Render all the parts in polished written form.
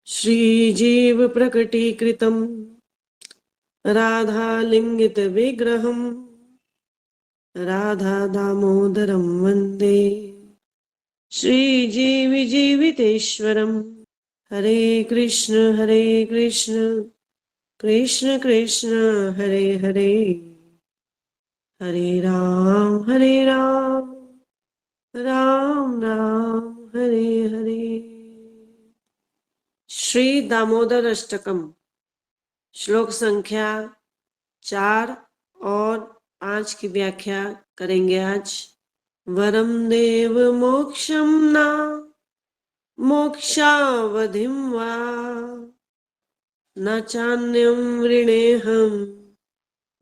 श्रीजीव प्रकटीकृतं राधालिङ्गित विग्रहं राधा दामोदरं वन्दे श्रीजीविजीवितेश्वरम्। हरे कृष्ण कृष्ण कृष्ण हरे हरे, हरे राम राम राम हरे हरे। श्री दामोदर अष्टकम श्लोक संख्या 4 और 5 की व्याख्या करेंगे आज। वरम देव मोक्षम न मोक्षावधिं वा न चान्यं वृणेऽहं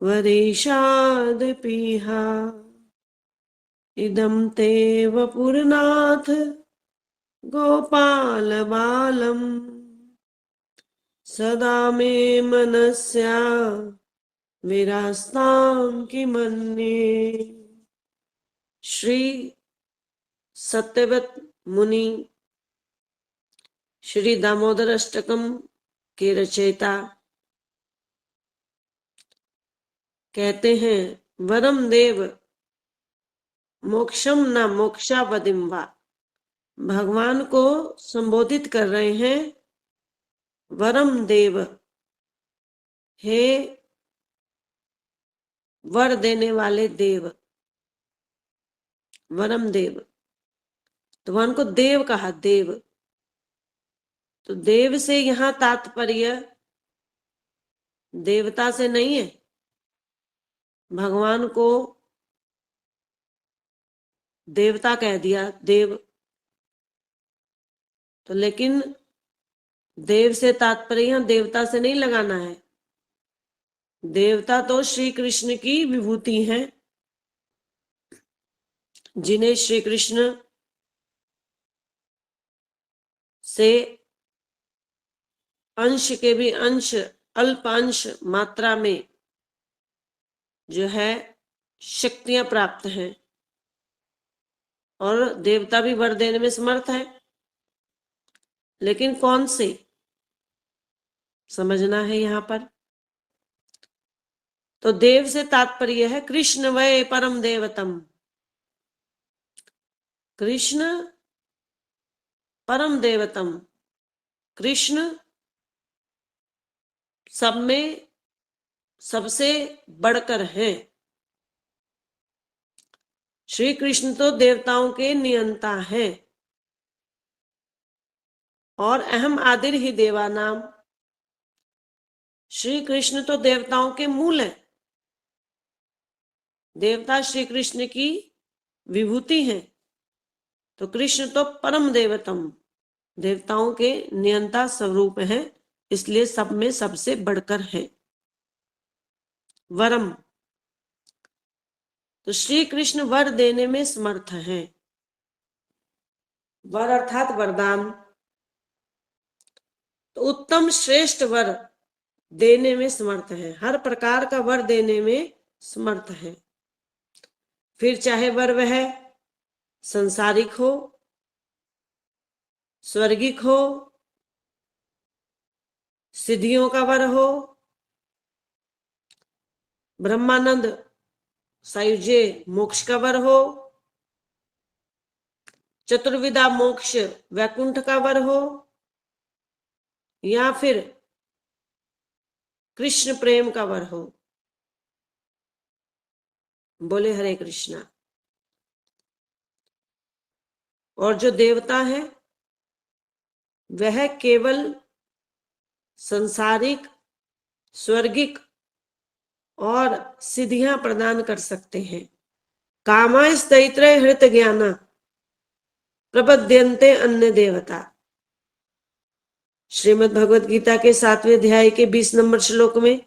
वरेशादपीहा इदं ते वपुरनाथ गोपाल बालम सदा मे मनस्या विरास्तां किमन्ये। श्री सत्यव्रत मुनि श्री दामोदर अष्टकम के रचयिता कहते हैं, वरम देव मोक्षम न मोक्षावधिं वा। भगवान को संबोधित कर रहे हैं, वरम देव, हे वर देने वाले देव। वरम देव, तो भगवान को देव कहा, देव। तो देव से यहां तात्पर्य देवता से नहीं है। भगवान को देवता कह दिया, देव। तो लेकिन देव से तात्पर्य यहां देवता से नहीं लगाना है। देवता तो श्री कृष्ण की विभूति हैं, जिन्हें श्री कृष्ण से अंश के भी अंश, अल्प अंश मात्रा में जो है शक्तियां प्राप्त हैं, और देवता भी वर देने में समर्थ है। लेकिन कौन से, समझना है यहां पर। तो देव से तात्पर्य है कृष्ण वै परम देवतम। कृष्ण परम देवतम, कृष्ण सब में सबसे बढ़कर हैं। श्री कृष्ण तो देवताओं के नियंता हैं, और अहम आदिर ही देवा नाम। श्री कृष्ण तो देवताओं के मूल हैं। देवता श्री कृष्ण की विभूति हैं, तो कृष्ण तो परम देवतम, देवताओं के नियंता स्वरूप हैं, इसलिए सब में सबसे बढ़कर है। वरम, तो श्री कृष्ण वर देने में समर्थ हैं। वर अर्थात वरदान। तो उत्तम श्रेष्ठ वर देने में समर्थ है, हर प्रकार का वर देने में समर्थ है। फिर चाहे वर वह संसारिक हो, स्वर्गिक हो, सिद्धियों का वर हो, ब्रह्मानंद सायुज्य मोक्ष का वर हो, चतुर्विधा मोक्ष वैकुंठ का वर हो, या फिर कृष्ण प्रेम का वर हो। बोले हरे कृष्णा। और जो देवता है वह केवल संसारिक, स्वर्गिक और सिद्धियां प्रदान कर सकते हैं। कामास्तैत्र हृत ज्ञाना प्रपद्यन्ते अन्य देवता। श्रीमद् भगवत गीता के 7वें अध्याय के 20 नंबर श्लोक में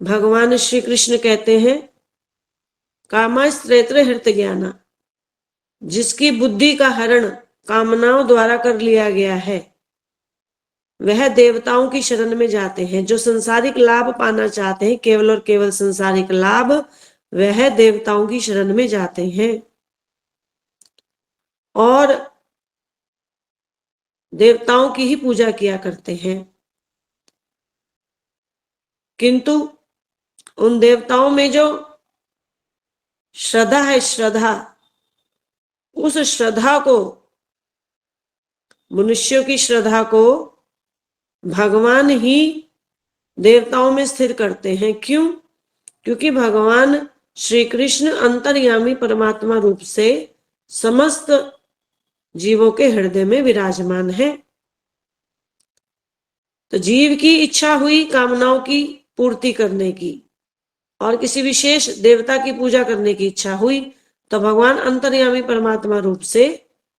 भगवान श्री कृष्ण कहते हैं, कामास्त्रैत्र हृत ज्ञाना, जिसकी बुद्धि का हरण कामनाओं द्वारा कर लिया गया है, वह देवताओं की शरण में जाते हैं। जो संसारिक लाभ पाना चाहते हैं, केवल और केवल संसारिक लाभ, वह देवताओं की शरण में जाते हैं। और देवताओं की ही पूजा किया करते हैं, किंतु उन देवताओं में जो श्रद्धा है, श्रद्धा, उस श्रद्धा को, मनुष्यों की श्रद्धा को भगवान ही देवताओं में स्थिर करते हैं। क्यों? क्योंकि भगवान श्री कृष्ण अंतर्यामी परमात्मा रूप से समस्त जीवों के हृदय में विराजमान है। तो जीव की इच्छा हुई कामनाओं की पूर्ति करने की, और किसी विशेष देवता की पूजा करने की इच्छा हुई, तो भगवान अंतर्यामी परमात्मा रूप से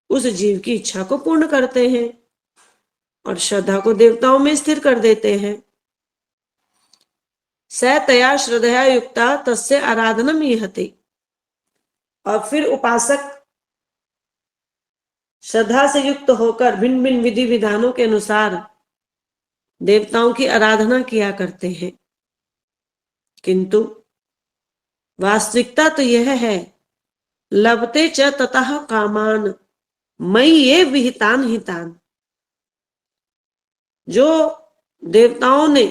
उस जीव की इच्छा को पूर्ण करते हैं और श्रद्धा को देवताओं में स्थिर कर देते हैं। स तया श्रद्धया युक्ता तस्य आराधनम इहते। और फिर उपासक श्रद्धा से युक्त होकर भिन्न भिन्न विधि विधानों के अनुसार देवताओं की आराधना किया करते हैं, किंतु वास्तविकता तो यह है, लभते च ततः कामान मयि ये विहितान हितान। जो देवताओं ने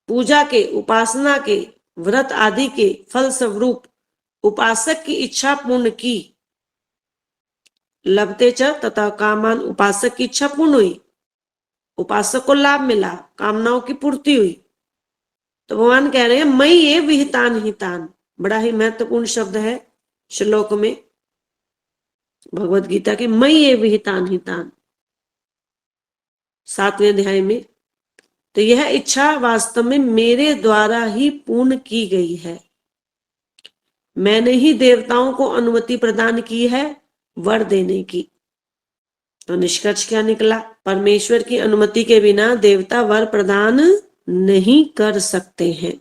पूजा के, उपासना के, व्रत आदि के फल स्वरूप उपासक की इच्छा पूर्ण की, लभते च तथा कामान, उपासक की इच्छा पूर्ण हुई, उपासक को लाभ मिला, कामनाओं की पूर्ति हुई, तो भगवान कह रहे हैं मयि ये विहितान हितान। बड़ा ही महत्वपूर्ण शब्द है श्लोक में भगवत गीता के, मयि ये विहितान हितान, 7वें अध्याय में। तो यह इच्छा वास्तव में मेरे द्वारा ही पूर्ण की गई है। मैंने ही देवताओं को अनुमति प्रदान की है वर देने की। तो निष्कर्ष क्या निकला? परमेश्वर की अनुमति के बिना देवता वर प्रदान नहीं कर सकते हैं।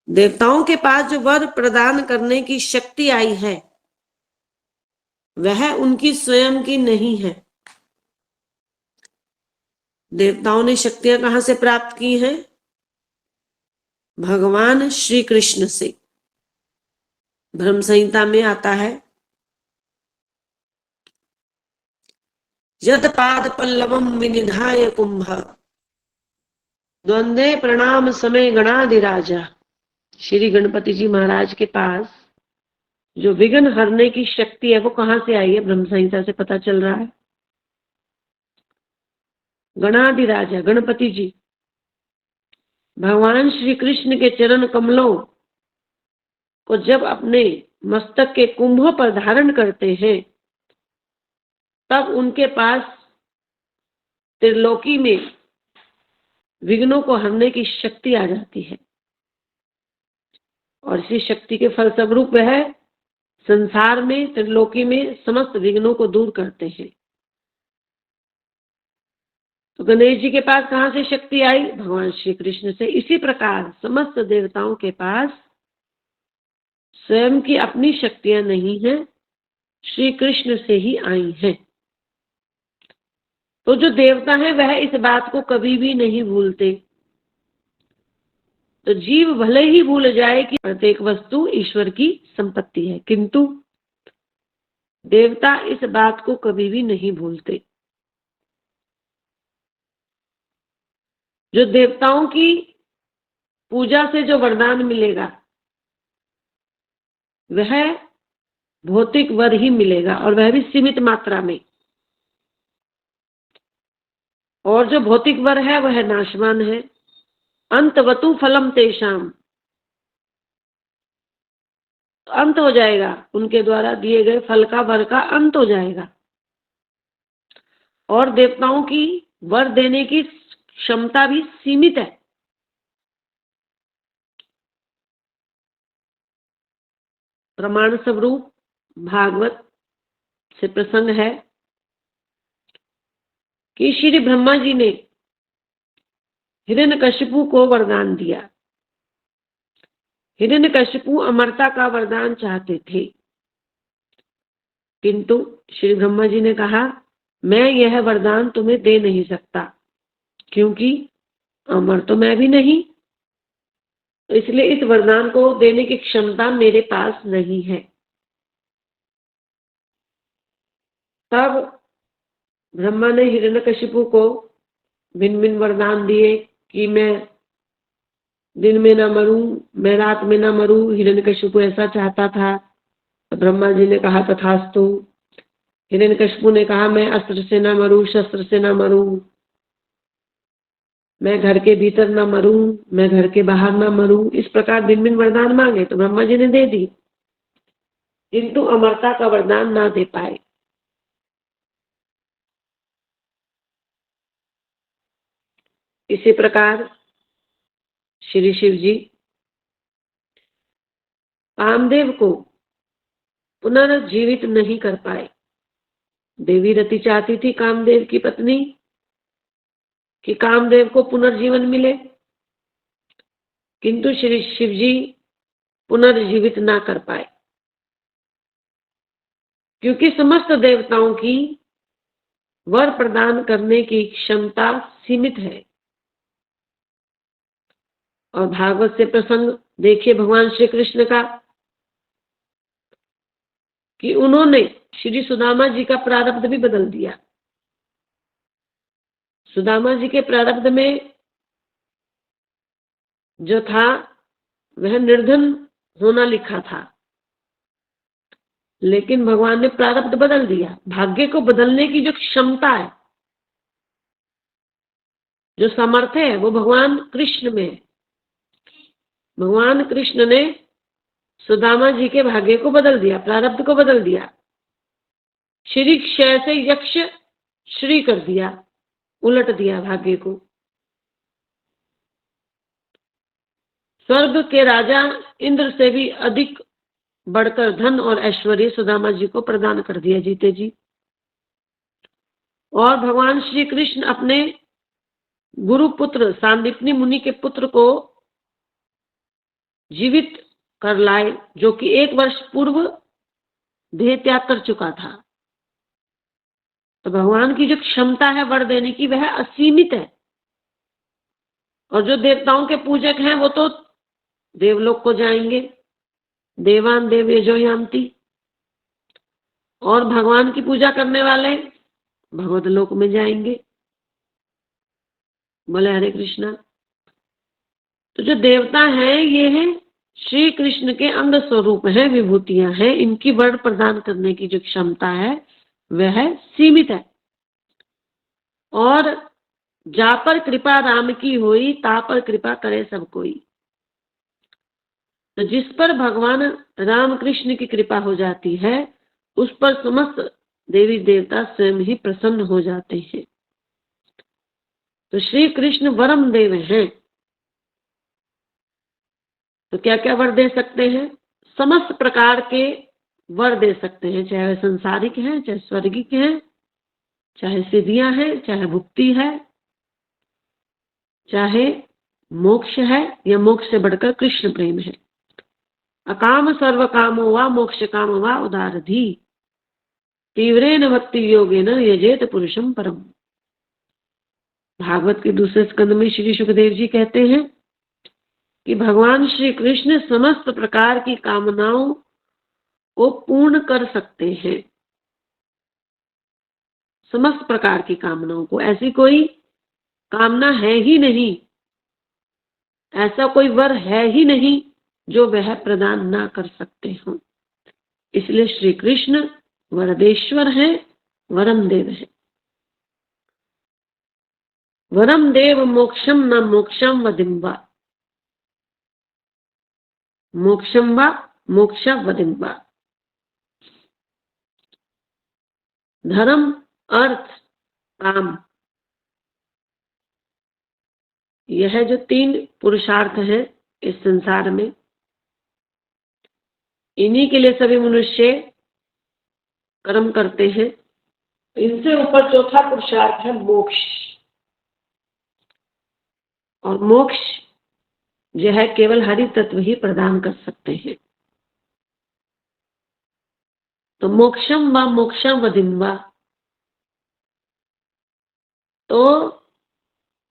देवताओं के पास जो वर प्रदान करने की शक्ति आई है, वह उनकी स्वयं की नहीं है। देवताओं ने शक्तियां कहां से प्राप्त की हैं? भगवान श्री कृष्ण से। ब्रह्म संहिता में आता है, यद पाद पल्लवम विनिधाय कुंभ द्वंद्वे प्रणाम समय गणाधिराजा। श्री गणपति जी महाराज के पास जो विघ्न हरने की शक्ति है, वो कहां से आई है? ब्रह्म संहिता से पता चल रहा है। गणाधिराजा गणपति जी भगवान श्री कृष्ण के चरण कमलों को जब अपने मस्तक के कुंभ पर धारण करते हैं, तब उनके पास त्रिलोकी में विघ्नों को हरने की शक्ति आ जाती है, और इसी शक्ति के फलस्वरूप वह संसार में, त्रिलोकी में समस्त विघ्नों को दूर करते हैं। तो गणेश जी के पास कहां से शक्ति आई? भगवान श्री कृष्ण से। इसी प्रकार समस्त देवताओं के पास स्वयं की अपनी शक्तियां नहीं है, श्री कृष्ण से ही आई हैं। तो जो देवता है वह इस बात को कभी भी नहीं भूलते। तो जीव भले ही भूल जाए कि प्रत्येक वस्तु ईश्वर की संपत्ति है, किंतु देवता इस बात को कभी भी नहीं भूलते। जो देवताओं की पूजा से जो वरदान मिलेगा, वह भौतिक वर ही मिलेगा, और वह भी सीमित मात्रा में। और जो भौतिक वर है वह नाशवान है। अंतवतु फलम तेषाम, अंत हो जाएगा, उनके द्वारा दिए गए फल का, वर का अंत हो जाएगा। और देवताओं की वर देने की क्षमता भी सीमित है। प्रमाण स्वरूप भागवत से प्रसंग है कि श्री ब्रह्मा जी ने हिरण्यकशिपु को वरदान दिया। हिरण्यकशिपु अमरता का वरदान चाहते थे, किंतु श्री ब्रह्मा जी ने कहा, मैं यह वरदान तुम्हें दे नहीं सकता, क्योंकि अमर तो मैं भी नहीं, तो इसलिए इस वरदान को देने की क्षमता मेरे पास नहीं है। तब ब्रह्मा ने हिरण्यकशिपु को भिन्न भिन्न वरदान दिए कि मैं दिन में ना मरूं, मैं रात में ना मरूं। हिरण्यकशिपु ऐसा चाहता था, तो ब्रह्मा जी ने कहा तथास्तु। हिरण्यकशिपु ने कहा मैं अस्त्र से ना मरूं, शस्त्र से ना मरूं, मैं घर के भीतर ना मरूं, मैं घर के बाहर ना मरूं। इस प्रकार भिन्न भिन्न वरदान मांगे तो ब्रह्मा जी ने दे दी, किंतु अमरता का वरदान ना दे पाए। इसी प्रकार श्री शिव जी कामदेव को पुनर्जीवित नहीं कर पाए। देवी रति चाहती थी कामदेव की पत्नी कि कामदेव को पुनर्जीवन मिले, किंतु श्री शिव जी पुनर्जीवित ना कर पाए, क्योंकि समस्त देवताओं की वर प्रदान करने की क्षमता सीमित है। और भागवत से प्रसंग देखिए भगवान श्री कृष्ण का, कि उन्होंने श्री सुदामा जी का प्रारब्ध भी बदल दिया। सुदामा जी के प्रारब्ध में जो था वह निर्धन होना लिखा था, लेकिन भगवान ने प्रारब्ध बदल दिया। भाग्य को बदलने की जो क्षमता है, जो सामर्थ्य है, वो भगवान कृष्ण में है। भगवान कृष्ण ने सुदामा जी के भाग्य को बदल दिया, प्रारब्ध को बदल दिया। श्री क्षय से यक्ष श्री कर दिया, उलट दिया भाग्य को। स्वर्ग के राजा इंद्र से भी अधिक बढ़कर धन और ऐश्वर्य सुदामा जी को प्रदान कर दिया जीते जी। और भगवान श्री कृष्ण अपने गुरु पुत्र सांदीपनी मुनि के पुत्र को जीवित कर लाए, जो कि 1 वर्ष पूर्व देह त्याग कर चुका था। तो भगवान की जो क्षमता है वर देने की, वह असीमित है। और जो देवताओं के पूजक हैं वो तो देवलोक को जाएंगे, देवान देव यजो यान्ति। और भगवान की पूजा करने वाले भगवत लोक में जाएंगे। बोले हरे कृष्णा। तो जो देवता हैं ये है श्री कृष्ण के अंग स्वरूप है, विभूतियां हैं। इनकी वर प्रदान करने की जो क्षमता है वह सीमित है। और जा पर कृपा राम की हुई, ता पर कृपा करे सब कोई। तो जिस पर भगवान राम कृष्ण की कृपा हो जाती है, उस पर समस्त देवी देवता स्वयं ही प्रसन्न हो जाते हैं। तो श्री कृष्ण वरम देव हैं। तो क्या क्या वर दे सकते हैं? समस्त प्रकार के वर दे सकते हैं, चाहे वे संसारिक हैं, चाहे स्वर्गिक हैं, चाहे सिद्धियां हैं, चाहे भुक्ति है, चाहे मोक्ष है, या मोक्ष से बढ़कर कृष्ण प्रेम है। अकाम सर्व कामो वा मोक्ष काम वा उदारधी, तीव्रेन भक्ति योगेन यजेत पुरुषम परम। भागवत के दूसरे स्कंद में श्री सुखदेव जी कहते हैं कि भगवान श्री कृष्ण समस्त प्रकार की कामनाओं को पूर्ण कर सकते हैं। समस्त प्रकार की कामनाओं को, ऐसी कोई कामना है ही नहीं, ऐसा कोई वर है ही नहीं जो वह प्रदान ना कर सकते हो। इसलिए श्री कृष्ण वरदेश्वर है, वरम देव है। वरम देव मोक्षम न मोक्षम वदिम्बा, मोक्षम व मोक्ष वदिम्बा। धर्म, अर्थ, काम, यह जो 3 पुरुषार्थ हैं इस संसार में, इन्हीं के लिए सभी मनुष्य कर्म करते हैं। इनसे ऊपर चौथा पुरुषार्थ है मोक्ष। और मोक्ष जो है केवल हरि तत्व ही प्रदान कर सकते हैं। तो मोक्षम व मोक्षम वदिम्बा, तो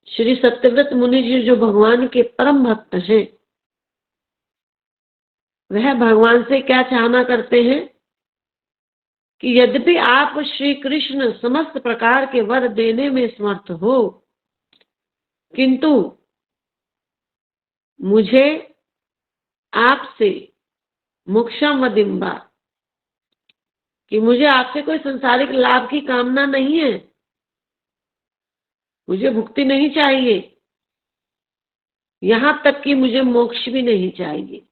श्री सत्यव्रत मुनि जी जो भगवान के परम भक्त हैं, वह भगवान से क्या चाहना करते हैं कि यद्यपि आप श्री कृष्ण समस्त प्रकार के वर देने में समर्थ हो, किंतु मुझे आपसे मोक्षम वदिम्बा, कि मुझे आपसे कोई संसारिक लाभ की कामना नहीं है, मुझे मुक्ति नहीं चाहिए, यहां तक कि मुझे मोक्ष भी नहीं चाहिए।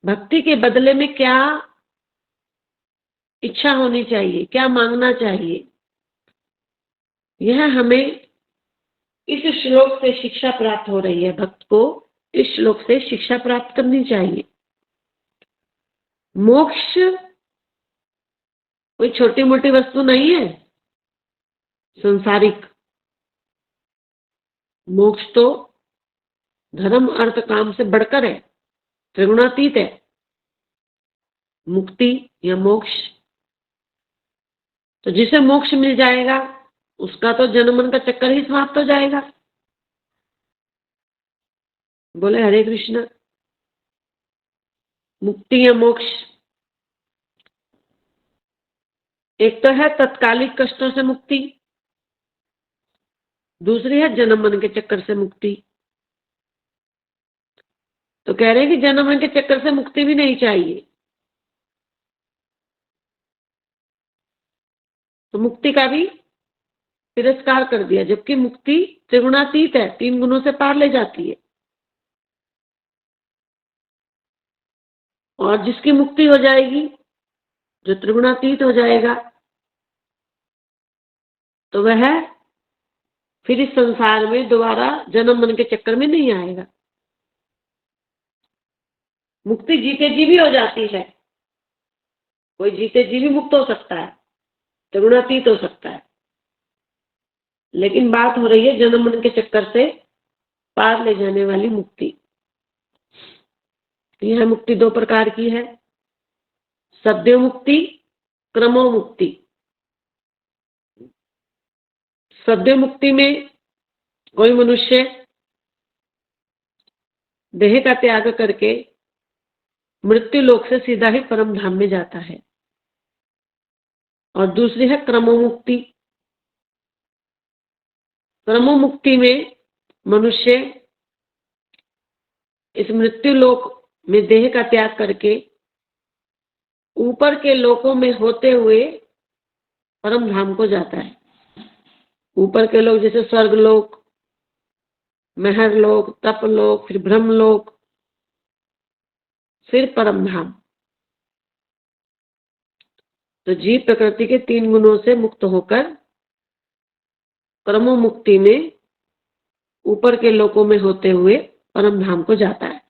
भक्ति के बदले में क्या इच्छा होनी चाहिए, क्या मांगना चाहिए, यह हमें इस श्लोक से शिक्षा प्राप्त हो रही है। भक्त को इस श्लोक से शिक्षा प्राप्त करनी चाहिए। मोक्ष कोई छोटी मोटी वस्तु नहीं है, संसारिक। मोक्ष तो धर्म अर्थ काम से बढ़कर है, त्रिगुणातीत है। मुक्ति या मोक्ष, तो जिसे मोक्ष मिल जाएगा उसका तो जन्म मन का चक्कर ही समाप्त हो जाएगा। बोले हरे कृष्ण। मुक्ति या मोक्ष एक तो है तत्कालिक कष्टों से मुक्ति, दूसरी है जन्म मन के चक्कर से मुक्ति। तो कह रहे हैं कि जन्म मन के चक्कर से मुक्ति भी नहीं चाहिए, तो मुक्ति का भी तिरस्कार कर दिया, जबकि मुक्ति त्रिगुणातीत है, 3 गुणों से पार ले जाती है। और जिसकी मुक्ति हो जाएगी, जो त्रिगुणातीत हो जाएगा, तो वह फिर इस संसार में दोबारा जन्म मन के चक्कर में नहीं आएगा। मुक्ति जीते जी भी हो जाती है, कोई जीते जी भी मुक्त हो सकता है, त्रिगुणातीत हो सकता है, लेकिन बात हो रही है जन्म मन के चक्कर से पार ले जाने वाली मुक्ति। यह मुक्ति 2 प्रकार की है, सद्यो मुक्ति, क्रमो मुक्ति। सद्यो मुक्ति में कोई मनुष्य देह का त्याग करके मृत्यु लोक से सीधा ही परम धाम में जाता है। और दूसरी है क्रमो मुक्ति। क्रमो मुक्ति में मनुष्य इस मृत्यु लोक में देह का त्याग करके ऊपर के लोकों में होते हुए परम धाम को जाता है। ऊपर के लोक जैसे स्वर्ग लोक, महर लोक, तप लोक, फिर ब्रह्म लोक, फिर परम धाम। तो जीव प्रकृति के 3 गुणों से मुक्त होकर क्रमो मुक्ति में ऊपर के लोकों में होते हुए परम धाम को जाता है।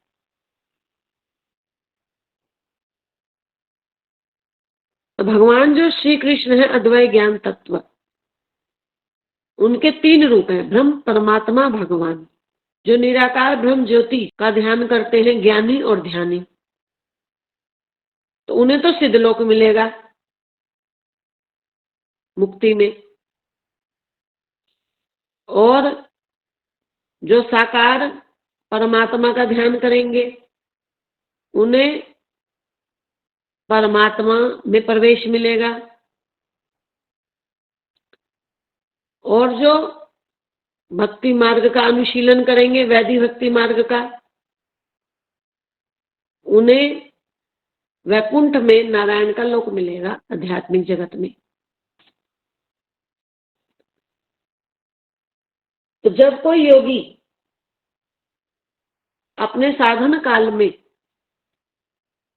तो भगवान जो श्री कृष्ण है अद्वय ज्ञान तत्व, उनके 3 रूप हैं, ब्रह्म, परमात्मा, भगवान। जो निराकार ब्रह्म ज्योति का ध्यान करते हैं ज्ञानी और ध्यानी, तो उन्हें तो सिद्धलोक मिलेगा मुक्ति में। और जो साकार परमात्मा का ध्यान करेंगे उन्हें परमात्मा में प्रवेश मिलेगा। और जो भक्ति मार्ग का अनुशीलन करेंगे, वैदिक भक्ति मार्ग का, उन्हें वैकुंठ में नारायण का लोक मिलेगा आध्यात्मिक जगत में। तो जब कोई योगी अपने साधन काल में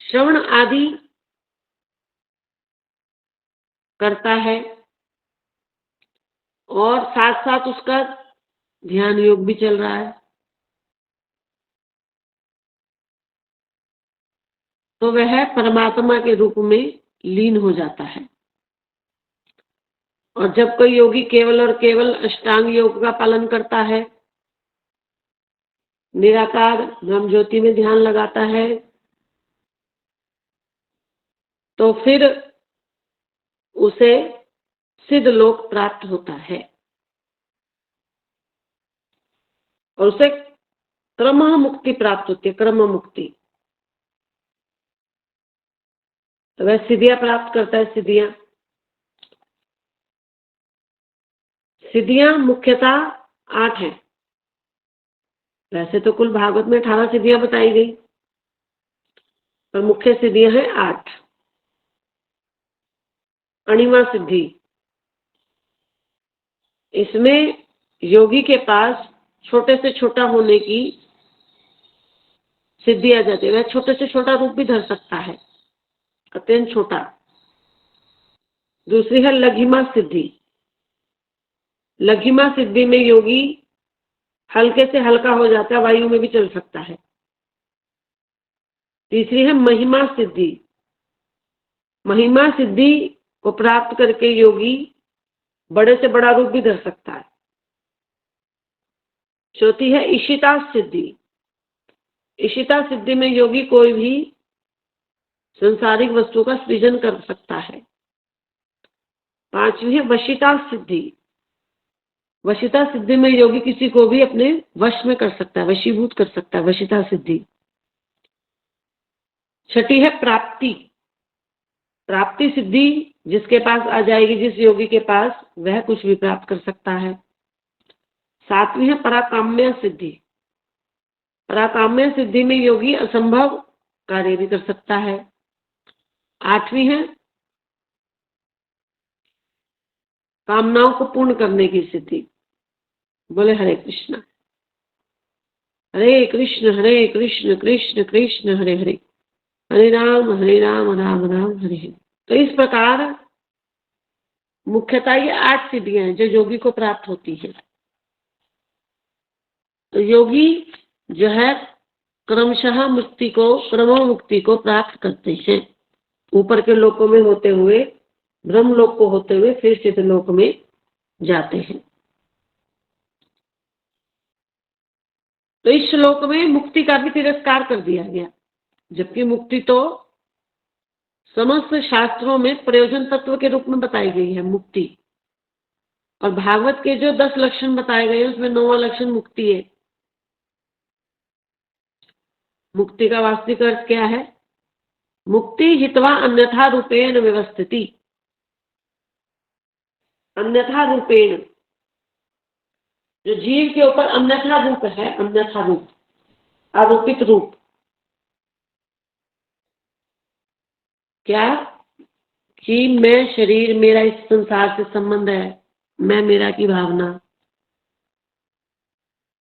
श्रवण आदि करता है और साथ साथ उसका ध्यान योग भी चल रहा है, तो वह परमात्मा के रूप में लीन हो जाता है। और जब कोई योगी केवल और केवल अष्टांग योग का पालन करता है, निराकार ब्रह्म ज्योति में ध्यान लगाता है, तो फिर उसे सिद्ध लोक प्राप्त होता है और उसे क्रम मुक्ति प्राप्त होती है। क्रम मुक्ति तो वह सिद्धियां प्राप्त करता है। सिद्धियां मुख्यतः 8 हैं। वैसे तो कुल भागवत में 18 सिद्धियां बताई गई, पर मुख्य सिद्धियां हैं 8। अणिमा सिद्धि, इसमें योगी के पास छोटे से छोटा होने की सिद्धि आ जाती है। वह छोटे से छोटा रूप भी धर सकता है, अत्यंत छोटा। दूसरी है लघिमा सिद्धि। लघिमा सिद्धि में योगी हल्के से हल्का हो जाता है, वायु में भी चल सकता है। तीसरी है महिमा सिद्धि। महिमा सिद्धि को प्राप्त करके योगी बड़े से बड़ा रूप भी धर सकता है। चौथी है इशिता सिद्धि। इशिता सिद्धि में योगी कोई भी संसारिक वस्तु का सृजन कर सकता है। पांचवी है वशिता सिद्धि। वशिता सिद्धि में योगी किसी को भी अपने वश में कर सकता है, वशीभूत कर सकता है, वशिता सिद्धि। छठी है प्राप्ति। प्राप्ति सिद्धि जिसके पास आ जाएगी, जिस योगी के पास, वह कुछ भी प्राप्त कर सकता है। सातवीं है पराकाम्य सिद्धि। पराकाम्य सिद्धि में योगी असंभव कार्य भी कर सकता है। आठवीं है कामनाओं को पूर्ण करने की सिद्धि। बोले हरे कृष्ण हरे कृष्ण कृष्ण कृष्ण हरे हरे, हरे राम राम राम हरे हरे। तो इस प्रकार मुख्यतः ये 8 सिद्धियां हैं जो योगी को प्राप्त होती है। तो योगी जो है क्रमशः मुक्ति को प्राप्त करते हैं। ऊपर के लोकों में होते हुए, ब्रह्म लोक को होते हुए फिर सिद्ध लोक में जाते हैं। तो इस श्लोक में मुक्ति का भी तिरस्कार कर दिया गया, जबकि मुक्ति तो समस्त शास्त्रों में प्रयोजन तत्व के रूप में बताई गई है मुक्ति। और भागवत के जो 10 लक्षण बताए गए हैं उसमें 9वां लक्षण मुक्ति है। मुक्ति का वास्तविक अर्थ क्या है? मुक्ति हित्वा अन्यथा रूपेण व्यवस्थिति। अन्यथा रूपेण, जो जीव के ऊपर अन्यथा रूप है, अन्यथा रूप, आरोपित रूप, क्या कि मैं शरीर, मेरा इस संसार से संबंध है, मैं मेरा की भावना,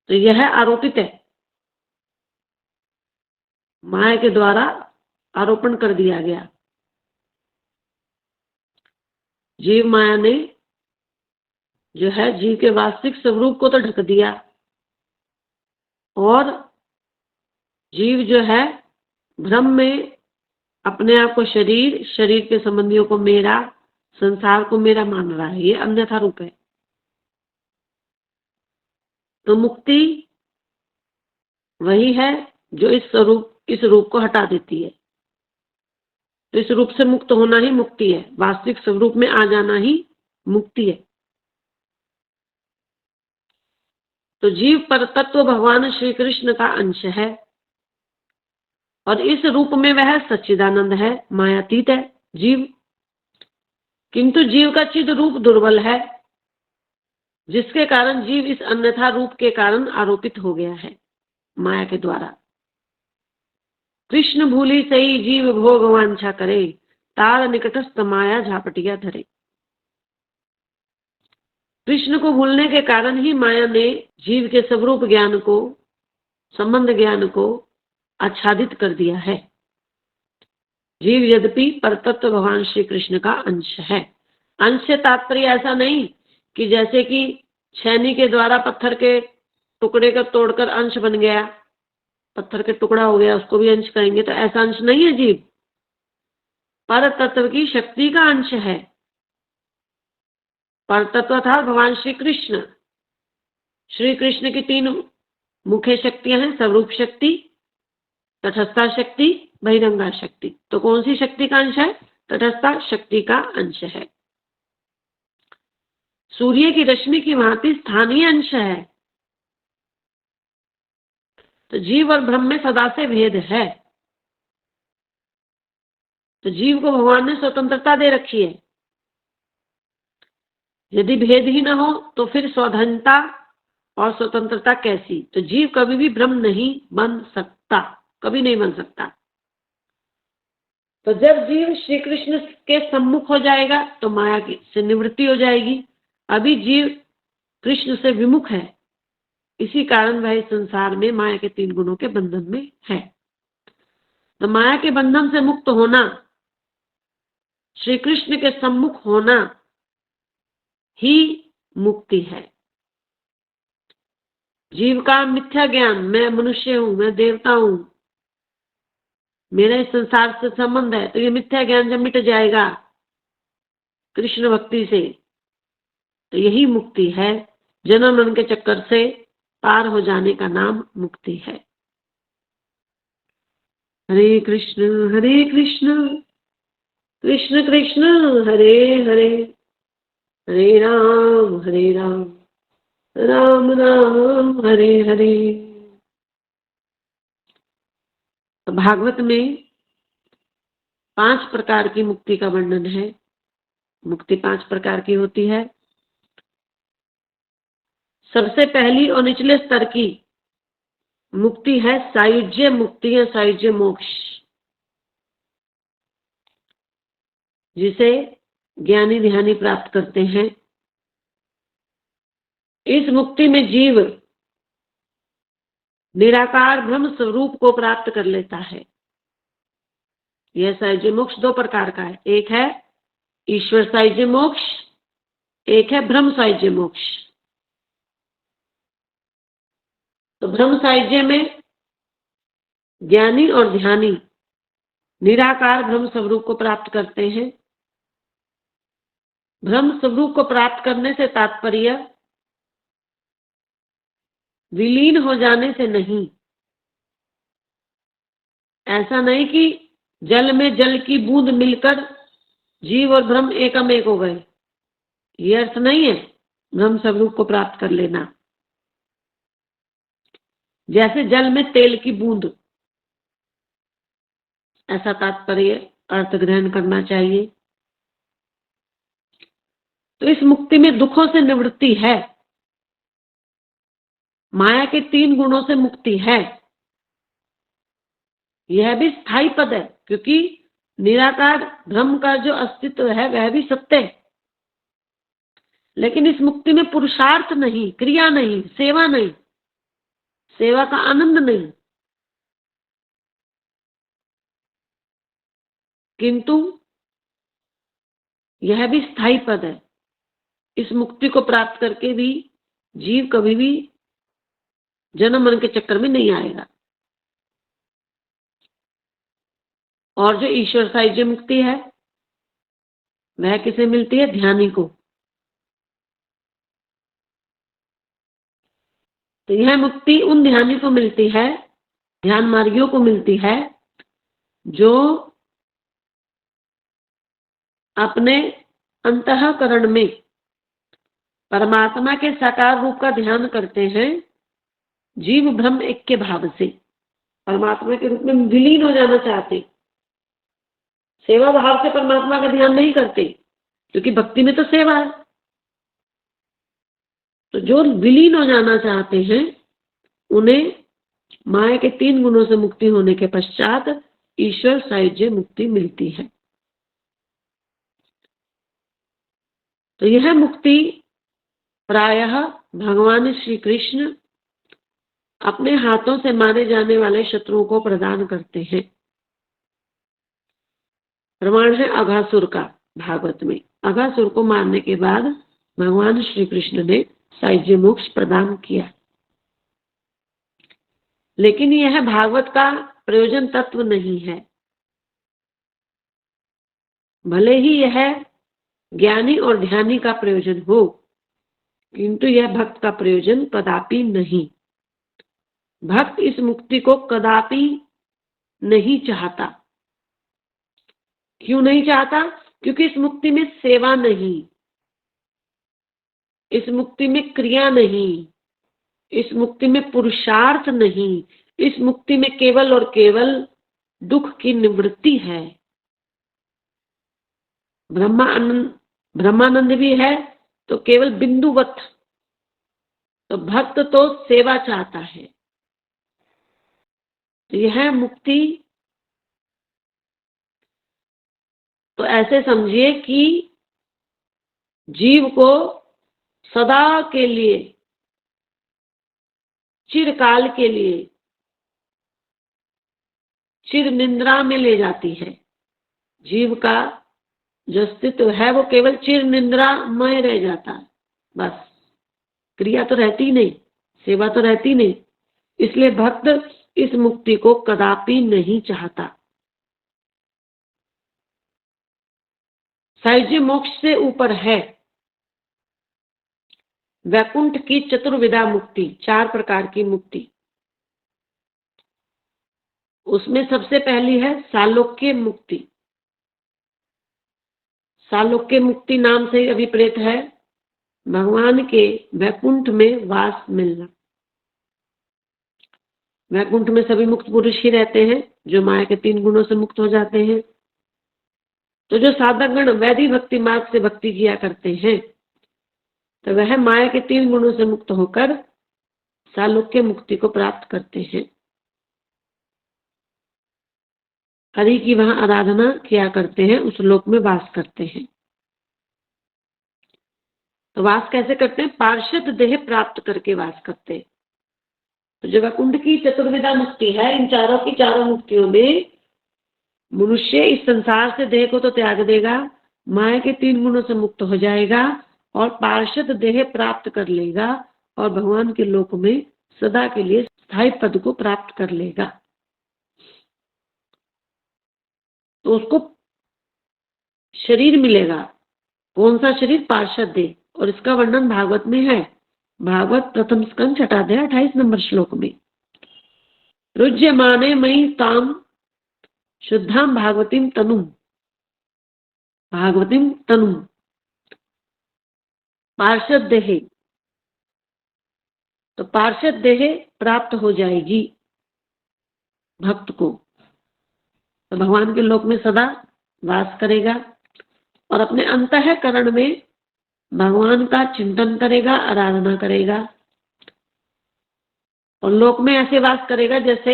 तो यह आरोपित है, माया के द्वारा आरोपण कर दिया गया। जीव माया ने जो है जीव के वास्तविक स्वरूप को तो ढक दिया, और जीव जो है भ्रम में अपने आप को शरीर के संबंधियों को मेरा, संसार को मेरा मान रहा है। ये अन्यथा रूप है। तो मुक्ति वही है जो इस रूप को हटा देती है। तो इस रूप से मुक्त होना ही मुक्ति है, वास्तविक स्वरूप में आ जाना ही मुक्ति है। तो जीव परतत्व भगवान श्री कृष्ण का अंश है, और इस रूप में वह सच्चिदानंद है, मायातीत है जीव। किंतु जीव का चिद रूप दुर्बल है, जिसके कारण जीव इस अन्यथा रूप के कारण आरोपित हो गया है माया के द्वारा। कृष्ण भूली सही जीव भोग वांछा करे, तार निकटस्थ माया झापटिया धरे। कृष्ण को भूलने के कारण ही माया ने जीव के स्वरूप ज्ञान को, संबंध ज्ञान को आच्छादित कर दिया है। जीव यद्यपि परतत्व भगवान श्री कृष्ण का अंश है। अंश से तात्पर्य ऐसा नहीं कि जैसे कि छेनी के द्वारा पत्थर के टुकड़े का तोड़कर अंश बन गया, पत्थर के टुकड़ा हो गया, उसको भी अंश करेंगे, तो ऐसा अंश नहीं है जीव। परतत्व की शक्ति का अंश है। परतत्व था भगवान श्री कृष्ण। श्री कृष्ण की 3 मुख्य शक्तियां हैं, स्वरूप शक्ति, तटस्था शक्ति, बहिरंगा शक्ति। तो कौन सी शक्ति का अंश है? तटस्था शक्ति का अंश है। सूर्य की रश्मि की भांति स्थानीय अंश है। तो जीव और ब्रह्म में सदा से भेद है। तो जीव को भगवान ने स्वतंत्रता दे रखी है। यदि भेद ही ना हो तो फिर स्वाधीनता और स्वतंत्रता कैसी? तो जीव कभी भी ब्रह्म नहीं बन सकता, कभी नहीं बन सकता। तो जब जीव श्री कृष्ण के सम्मुख हो जाएगा तो माया की से निवृत्ति हो जाएगी। अभी जीव कृष्ण से विमुख है, इसी कारण वह इस संसार में माया के 3 गुणों के बंधन में है। तो माया के बंधन से मुक्त होना, श्री कृष्ण के सम्मुख होना ही मुक्ति है। जीव का मिथ्या ज्ञान, मैं मनुष्य हूं, मैं देवता हूं, मेरा इस संसार से संबंध है, तो ये मिथ्या ज्ञान जब मिट जाएगा कृष्ण भक्ति से, तो यही मुक्ति है। जन्म मरण के चक्कर से पार हो जाने का नाम मुक्ति है। हरे कृष्ण कृष्ण कृष्ण हरे हरे, हरे राम राम राम हरे हरे। तो भागवत में 5 प्रकार की मुक्ति का वर्णन है। मुक्ति 5 प्रकार की होती है। सबसे पहली और निचले स्तर की मुक्ति है सायुज्य मुक्ति या सायुज्य मोक्ष, जिसे ज्ञानी ध्यानी प्राप्त करते हैं। इस मुक्ति में जीव निराकार ब्रह्म स्वरूप को प्राप्त कर लेता है। यह सायुज्य मोक्ष 2 प्रकार का है, एक है ईश्वर सायुज्य मोक्ष, एक है ब्रह्म सायुज्य मोक्ष। तो ब्रह्म सायुज्य में ज्ञानी और ध्यानी निराकार ब्रह्म स्वरूप को प्राप्त करते हैं। ब्रह्म स्वरूप को प्राप्त करने से तात्पर्य विलीन हो जाने से नहीं। ऐसा नहीं कि जल में जल की बूंद मिलकर जीव और ब्रह्म एकम एक हो गए, ये अर्थ नहीं है ब्रह्म स्वरूप को प्राप्त कर लेना। जैसे जल में तेल की बूंद, ऐसा तात्पर्य अर्थ ग्रहण करना चाहिए। तो इस मुक्ति में दुखों से निवृत्ति है, माया के 3 गुणों से मुक्ति है। यह भी स्थायी पद है, क्योंकि निराकार ब्रह्म का जो अस्तित्व है वह भी सत्य है। लेकिन इस मुक्ति में पुरुषार्थ नहीं, क्रिया नहीं, सेवा नहीं, सेवा का आनंद नहीं, किंतु यह भी स्थायी पद है। इस मुक्ति को प्राप्त करके भी जीव कभी भी जन्म मरण के चक्कर में नहीं आएगा। और जो ईश्वर सायुज्य मुक्ति है वह किसे मिलती है? ध्यानी को। तो यह मुक्ति उन ध्यानी को मिलती है, ध्यान मार्गियों को मिलती है, जो अपने अंतःकरण में परमात्मा के साकार रूप का ध्यान करते हैं। जीव ब्रह्म एक के भाव से परमात्मा के रूप में विलीन हो जाना चाहते, सेवा भाव से परमात्मा का ध्यान नहीं करते, क्योंकि भक्ति में तो सेवा है। तो जो विलीन हो जाना चाहते हैं उन्हें माया के 3 गुणों से मुक्ति होने के पश्चात ईश्वर सायुज्य मुक्ति मिलती है। तो यह मुक्ति प्रायः भगवान श्री कृष्ण अपने हाथों से मारे जाने वाले शत्रुओं को प्रदान करते हैं। प्रमाण है अघासुर का। भागवत में अघासुर को मारने के बाद भगवान श्री कृष्ण ने सायुज्य मोक्ष प्रदान किया। लेकिन यह भागवत का प्रयोजन तत्व नहीं है। भले ही यह ज्ञानी और ध्यानी का प्रयोजन हो, किंतु यह भक्त का प्रयोजन कदापि नहीं। भक्त इस मुक्ति को कदापि नहीं चाहता। क्यों नहीं चाहता? क्योंकि इस मुक्ति में सेवा नहीं, इस मुक्ति में क्रिया नहीं, इस मुक्ति में पुरुषार्थ नहीं, इस मुक्ति में केवल और केवल दुख की निवृत्ति है। ब्रह्मानंद भी है तो केवल बिंदुवत। तो भक्त तो सेवा चाहता है। तो यह मुक्ति, तो ऐसे समझिए कि जीव को सदा के लिए, चिरकाल के लिए चिर निद्रा में ले जाती है। जीव का जो अस्तित्व है वो केवल चिर निद्रा में रह जाता है, बस क्रिया तो रहती नहीं, सेवा तो रहती नहीं। इसलिए भक्त इस मुक्ति को कदापि नहीं चाहता। सायुज्य मोक्ष से ऊपर है वैकुंठ की चतुर्विधा मुक्ति, 4 प्रकार की मुक्ति। उसमें सबसे पहली है सालोक्य मुक्ति। सालोक्य मुक्ति नाम से अभिप्रेत है भगवान के वैकुंठ में वास मिलना। वैकुंठ में सभी मुक्त पुरुष ही रहते हैं जो माया के 3 गुणों से मुक्त हो जाते हैं। तो जो साधकगण वैधि भक्ति मार्ग से भक्ति किया करते हैं तो वह माया के 3 गुणों से मुक्त होकर सालोक्य मुक्ति को प्राप्त करते हैं। हरि की वहां आराधना किया करते हैं, उस लोक में वास करते हैं। तो वास कैसे करते हैं? पार्षद देह प्राप्त करके वास करते हैं। तो जो वैकुंठ की चतुर्विधा मुक्ति है, इन चारों की चारों मुक्तियों में मनुष्य इस संसार से देह को तो त्याग देगा, माया के 3 गुणों से मुक्त हो जाएगा और पार्षद देह प्राप्त कर लेगा और भगवान के लोक में सदा के लिए स्थायी पद को प्राप्त कर लेगा। तो उसको शरीर मिलेगा। कौन सा शरीर? पार्षद देह। और इसका वर्णन भागवत में है। भागवत प्रथम स्कंद 6 अध्याय 28 नंबर श्लोक में, रुज्यमाने मयि ताम शुद्धाम भागवतीम तनुम, भागवतीम तनुम पार्षद देह। तो पार्षद देह प्राप्त हो जाएगी भक्त को, तो भगवान के लोक में सदा वास करेगा और अपने अंतःकरण में भगवान का चिंतन करेगा, आराधना करेगा और लोक में ऐसे वास करेगा जैसे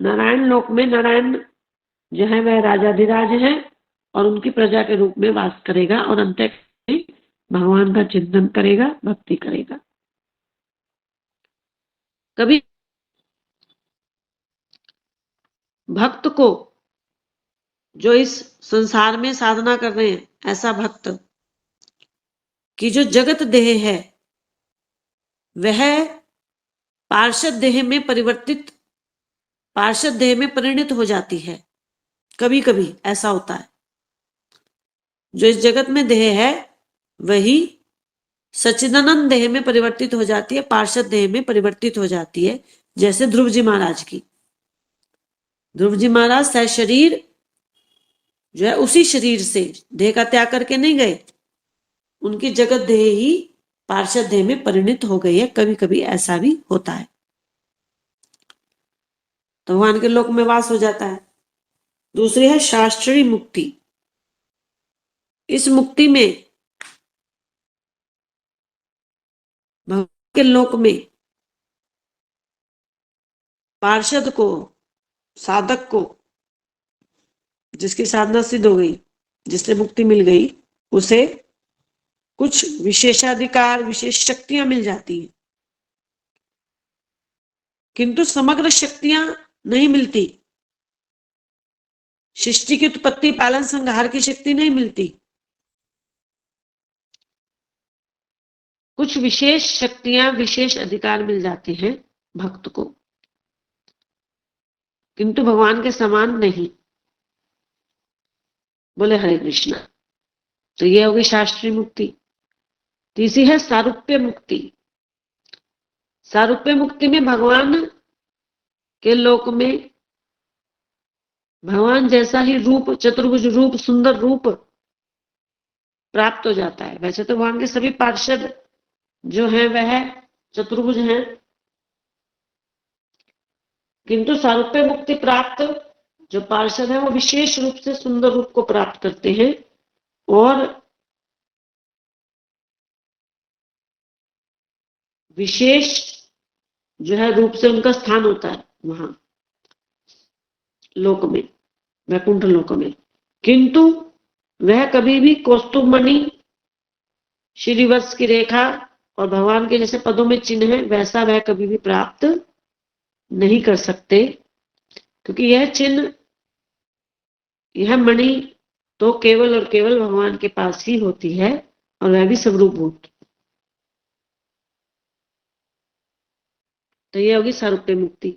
नारायण लोक में नारायण जो है वह राजाधिराज है और उनकी प्रजा के रूप में वास करेगा और अंत में भगवान का चिंतन करेगा, भक्ति करेगा। कभी भक्त को, जो इस संसार में साधना कर रहे हैं, ऐसा भक्त कि जो जगत देह है वह पार्षद देह में परिवर्तित, पार्षद देह में परिणित हो जाती है। कभी कभी ऐसा होता है, जो इस जगत में देह है वही सच्चिदानंद देह में परिवर्तित हो जाती है, पार्षद देह में परिवर्तित हो जाती है। जैसे ध्रुव जी महाराज की, ध्रुव जी महाराज शरीर जो है उसी शरीर से देह का त्याग करके नहीं गए, उनकी जगत देह ही पार्षद देह में परिणित हो गई है। कभी कभी ऐसा भी होता है, तो भगवान के लोक में वास हो जाता है। दूसरी है शास्त्रीय मुक्ति। इस मुक्ति में भगवान के लोक में पार्षद को, साधक को, जिसकी साधना सिद्ध हो गई, जिससे मुक्ति मिल गई, उसे कुछ विशेषाधिकार, विशेष शक्तियां मिल जाती हैं, किंतु समग्र शक्तियां नहीं मिलती। सृष्टि की उत्पत्ति, पालन, संहार की शक्ति नहीं मिलती। कुछ विशेष शक्तियां, विशेष अधिकार मिल जाते हैं भक्त को, किंतु भगवान के समान नहीं। बोले हरे कृष्णा। तो ये होगी शास्त्रीय मुक्ति। तीसरी है सारूप्य मुक्ति। सारूप्य मुक्ति में भगवान के लोक में भगवान जैसा ही रूप, चतुर्भुज रूप, सुंदर रूप प्राप्त हो जाता है। वैसे तो भगवान के सभी पार्षद जो हैं वह चतुर्भुज हैं, किंतु सारूप्य मुक्ति प्राप्त जो पार्षद है वो विशेष रूप से सुंदर रूप को प्राप्त करते हैं और विशेष जो है रूप से उनका स्थान होता है वहां लोक में, वैकुंठ लोक में। किंतु वह कभी भी कौस्तुभमणि, श्रीवत्स की रेखा और भगवान के जैसे पदों में चिन्ह है वैसा वह कभी भी प्राप्त नहीं कर सकते, क्योंकि यह चिन्ह, यह मणि तो केवल और केवल भगवान के पास ही होती है और वह भी स्वरूपभूत। तो यह होगी सारूप्य मुक्ति।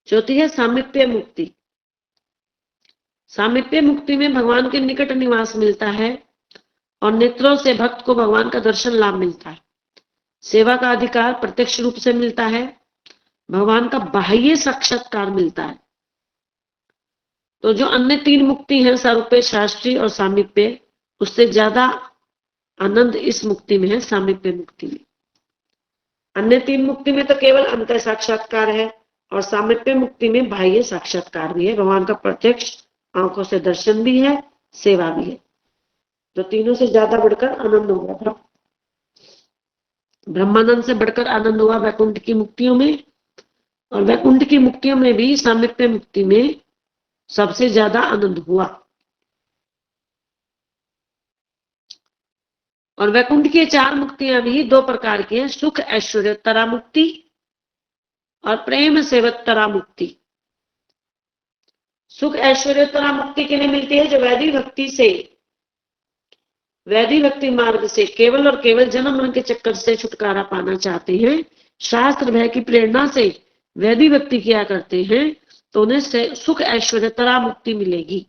चौथी है सामीप्य मुक्ति। सामीप्य मुक्ति में भगवान के निकट निवास मिलता है और नेत्रों से भक्त को भगवान का दर्शन लाभ मिलता है। सेवा का अधिकार प्रत्यक्ष रूप से मिलता है, भगवान का बाह्य साक्षात्कार मिलता है। तो जो अन्य तीन मुक्ति हैं, सारूप्य, शास्त्रीय और सामीप्य, उससे ज्यादा आनंद इस मुक्ति में है, सामीप्य मुक्ति में। अन्य तीन मुक्ति में तो केवल अंतः साक्षात्कार है और सामीप्य मुक्ति में बाह्य साक्षात्कार भी है, भगवान का प्रत्यक्ष आंखों से दर्शन भी है, सेवा भी है। तो तीनों से ज्यादा बढ़कर आनंद होगा, ब्रह्मानंद से बढ़कर आनंद हुआ वैकुंठ की मुक्तियों में, और वैकुंठ की मुक्तियों में भी सामीप्य मुक्ति में सबसे ज्यादा आनंद हुआ। और वैकुंठ की चार मुक्तियां भी दो प्रकार की हैं, सुख ऐश्वर्योत्तरा मुक्ति और प्रेम सेवोत्तरा मुक्ति। सुख ऐश्वर्योत्तरा मुक्ति के लिए मिलती है जो वैदिक भक्ति से, वैदिक भक्ति मार्ग से केवल और केवल जन्म मरण के चक्कर से छुटकारा पाना चाहते हैं, शास्त्र भय की प्रेरणा से वैदिक भक्ति किया करते हैं, तो उन्हें सुख ऐश्वर्योत्तरा मुक्ति मिलेगी।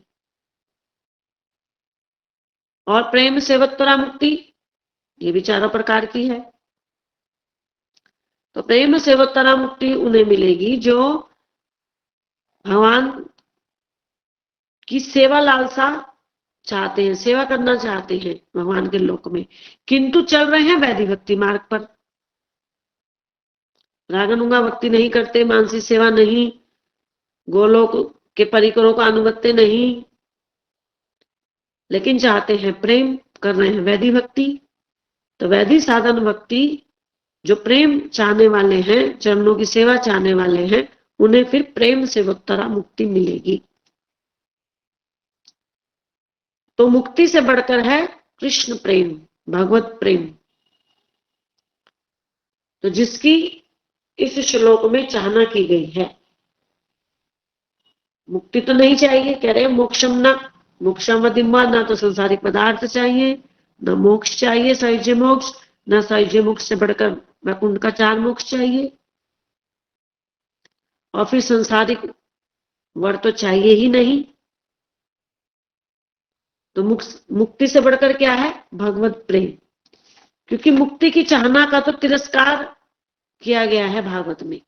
और प्रेम सेवोत्तरा मुक्ति ये भी चारों प्रकार की है। तो प्रेम सेवोत्तरा मुक्ति उन्हें मिलेगी जो भगवान की सेवा लालसा चाहते हैं, सेवा करना चाहते हैं भगवान के लोक में, किंतु चल रहे हैं वैदिक भक्ति मार्ग पर, रागानुगा भक्ति नहीं करते, मानसी सेवा नहीं, गोलोक के परिकरों का अनुगत्य नहीं, लेकिन चाहते हैं प्रेम, कर रहे हैं वैदिक भक्ति। तो वैदिक साधन भक्ति जो प्रेम चाहने वाले हैं, चरणों की सेवा चाहने वाले हैं, उन्हें फिर प्रेम सेवोत्तरा मुक्ति मिलेगी। तो मुक्ति से बढ़कर है कृष्ण प्रेम, भगवत प्रेम, तो जिसकी इस श्लोक में चाहना की गई है। मुक्ति तो नहीं चाहिए, कह रहे हैं मोक्षम न मोक्षम वदिम्वा, ना तो संसारिक पदार्थ चाहिए, न मोक्ष चाहिए सायुज्य मोक्ष, न सायुज्य मोक्ष से बढ़कर वैकुंठ का चार मोक्ष चाहिए, और फिर संसारिक वर तो चाहिए ही नहीं। तो मुक्ति से बढ़कर क्या है? भगवत प्रेम, क्योंकि मुक्ति की चाहना का तो तिरस्कार किया गया है भागवत में।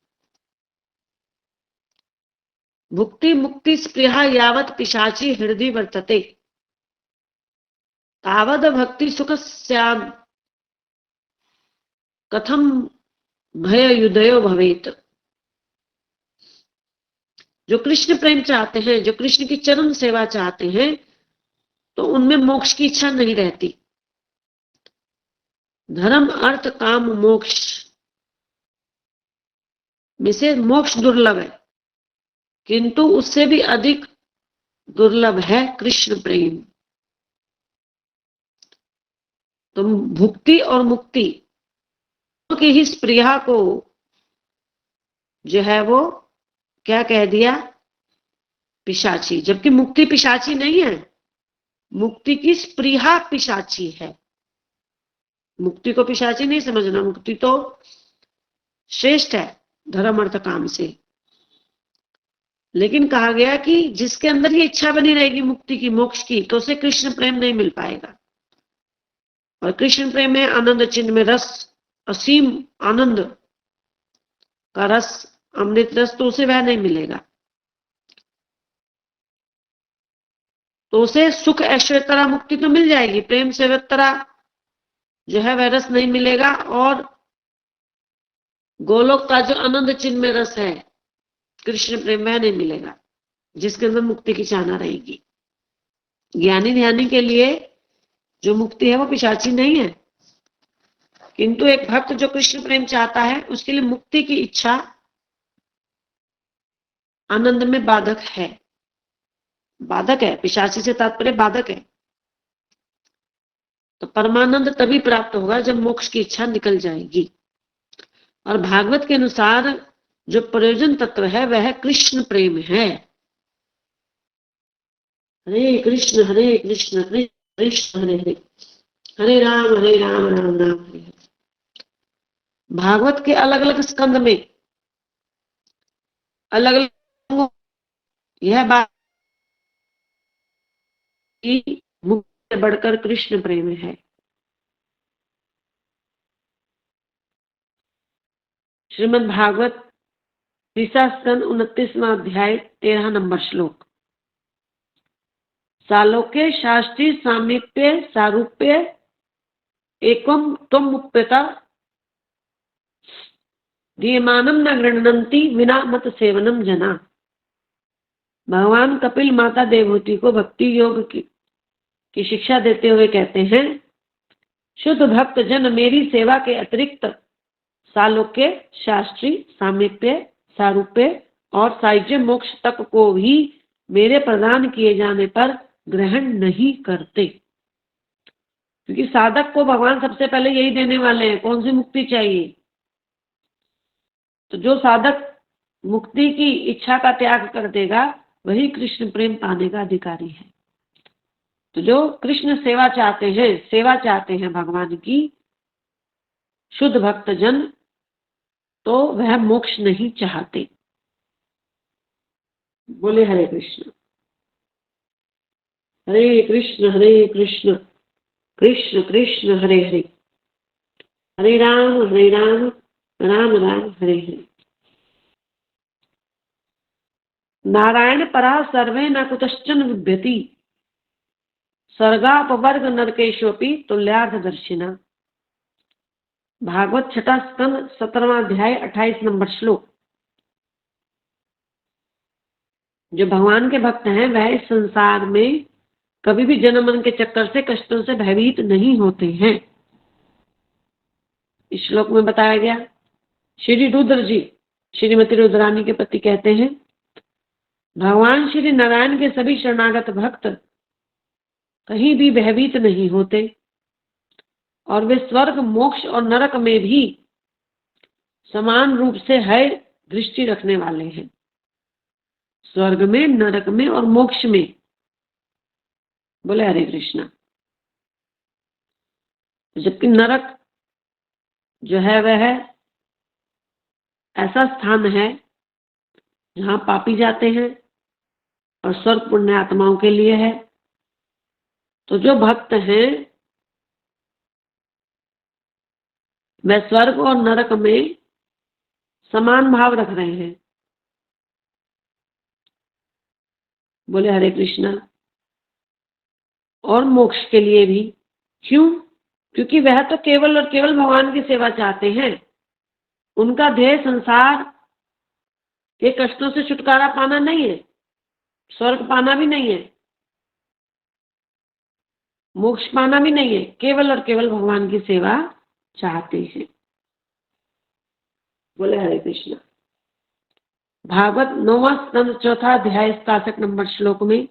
भुक्ति मुक्ति स्पृहा यावत पिशाची हृदय वर्तते, तावद भक्ति सुख स्याम कथम भय युदयो भवेत। जो कृष्ण प्रेम चाहते हैं, जो कृष्ण की चरण सेवा चाहते हैं, तो उनमें मोक्ष की इच्छा नहीं रहती। धर्म अर्थ काम मोक्ष में से मोक्ष दुर्लभ है, किंतु उससे भी अधिक दुर्लभ है कृष्ण प्रेम। तो भुक्ति और मुक्ति की ही स्पृहा को जो है वो क्या कह दिया? पिशाची, जबकि मुक्ति पिशाची नहीं है, मुक्ति की स्पृहा पिशाची है। मुक्ति को पिशाची नहीं समझना, मुक्ति तो श्रेष्ठ है धर्म अर्थ काम से, लेकिन कहा गया कि जिसके अंदर ये इच्छा बनी रहेगी मुक्ति की, मोक्ष की, तो उसे कृष्ण प्रेम नहीं मिल पाएगा। और कृष्ण प्रेम में आनंद चिन्ह में रस, असीम आनंद का रस, अमृत रस, तो उसे वह नहीं मिलेगा। तो उसे सुख ऐश्वर्योत्तरा मुक्ति तो मिल जाएगी, प्रेम सेवोत्तरा जो है वह रस नहीं मिलेगा, और गोलोक का जो आनंद चिन्ह में रस है कृष्ण प्रेम, वह नहीं मिलेगा। जिसके अंदर मुक्ति की चाहना रहेगी। ज्ञानी ध्यानी के लिए जो मुक्ति है वो पिशाची नहीं है, किंतु एक भक्त जो कृष्ण प्रेम चाहता है उसके लिए मुक्ति की इच्छा आनंद में बाधक है। बाधक है, पिशाची से तात्पर्य बाधक है। तो परमानंद तभी प्राप्त होगा जब मोक्ष की इच्छा निकल जाएगी। और भागवत के अनुसार जो प्रयोजन तत्व है वह कृष्ण प्रेम है। हरे कृष्ण कृष्ण कृष्ण हरे हरे, हरे राम राम राम हरे हरे। भागवत के अलग अलग स्कंद में अलग अलग यह बात की मुक्ति से बढ़कर कृष्ण प्रेम है। श्रीमद् भागवत तीसरा स्कंद 29वां अध्याय 13 नंबर श्लोक। सालोक्य शास्त्री सामीप्य सारूप्य एकम त्वम मुप्यता दीयमानम न गृह्णन्ति विना मत सेवनम जना। भगवान कपिल माता देवहूति को भक्ति योग की शिक्षा देते हुए कहते हैं, शुद्ध भक्त जन मेरी सेवा के अतिरिक्त सालोक्य शास्त्री सामीप्य सारूप्य और सायुज्य मोक्ष तक को भी मेरे प्रदान किए जाने पर ग्रहण नहीं करते। क्योंकि साधक को भगवान सबसे पहले यही देने वाले हैं, कौन सी मुक्ति चाहिए। तो जो साधक मुक्ति की इच्छा का त्याग कर देगा वही कृष्ण प्रेम पाने का अधिकारी है। तो जो कृष्ण सेवा चाहते हैं भगवान की, शुद्ध भक्त जन, तो वह मोक्ष नहीं चाहते। बोले हरे कृष्ण कृष्ण कृष्ण कृष्ण हरे हरे, हरे राम राम राम हरे हरे। नारायण परा सर्वे न कुतश्चन विभ्यति, सर्गापवर्ग नरकेशोपि तुल्यार्थ दर्शिना। भागवत छठा स्कंद 17वां अध्याय 28 नंबर श्लोक। जो भगवान के भक्त हैं वह इस संसार में कभी भी जन्म मरण के चक्कर से कष्टों से भयभीत नहीं होते हैं। इस श्लोक में बताया गया। श्री रुद्र जी श्रीमती रुद्रानी के पति कहते हैं, भगवान श्री नारायण के सभी शरणागत भक्त कहीं भी भयभीत नहीं होते और वे स्वर्ग मोक्ष और नरक में भी समान रूप से है दृष्टि रखने वाले हैं। स्वर्ग में, नरक में और मोक्ष में। बोले हरे कृष्णा। जबकि नरक जो है वह ऐसा स्थान है जहां पापी जाते हैं और स्वर्ग पुण्य आत्माओं के लिए है। तो जो भक्त हैं वह स्वर्ग और नरक में समान भाव रख रहे हैं। बोले हरे कृष्णा। और मोक्ष के लिए भी। क्यों? क्योंकि वह तो केवल और केवल भगवान की सेवा चाहते हैं। उनका ध्येय संसार के कष्टों से छुटकारा पाना नहीं है, स्वर्ग पाना भी नहीं है, मोक्ष पाना भी नहीं है, केवल और केवल भगवान की सेवा चाहते हैं। बोले हरे कृष्णा। भागवत 9वां स्कंद 4था अध्याय 67 नंबर श्लोक में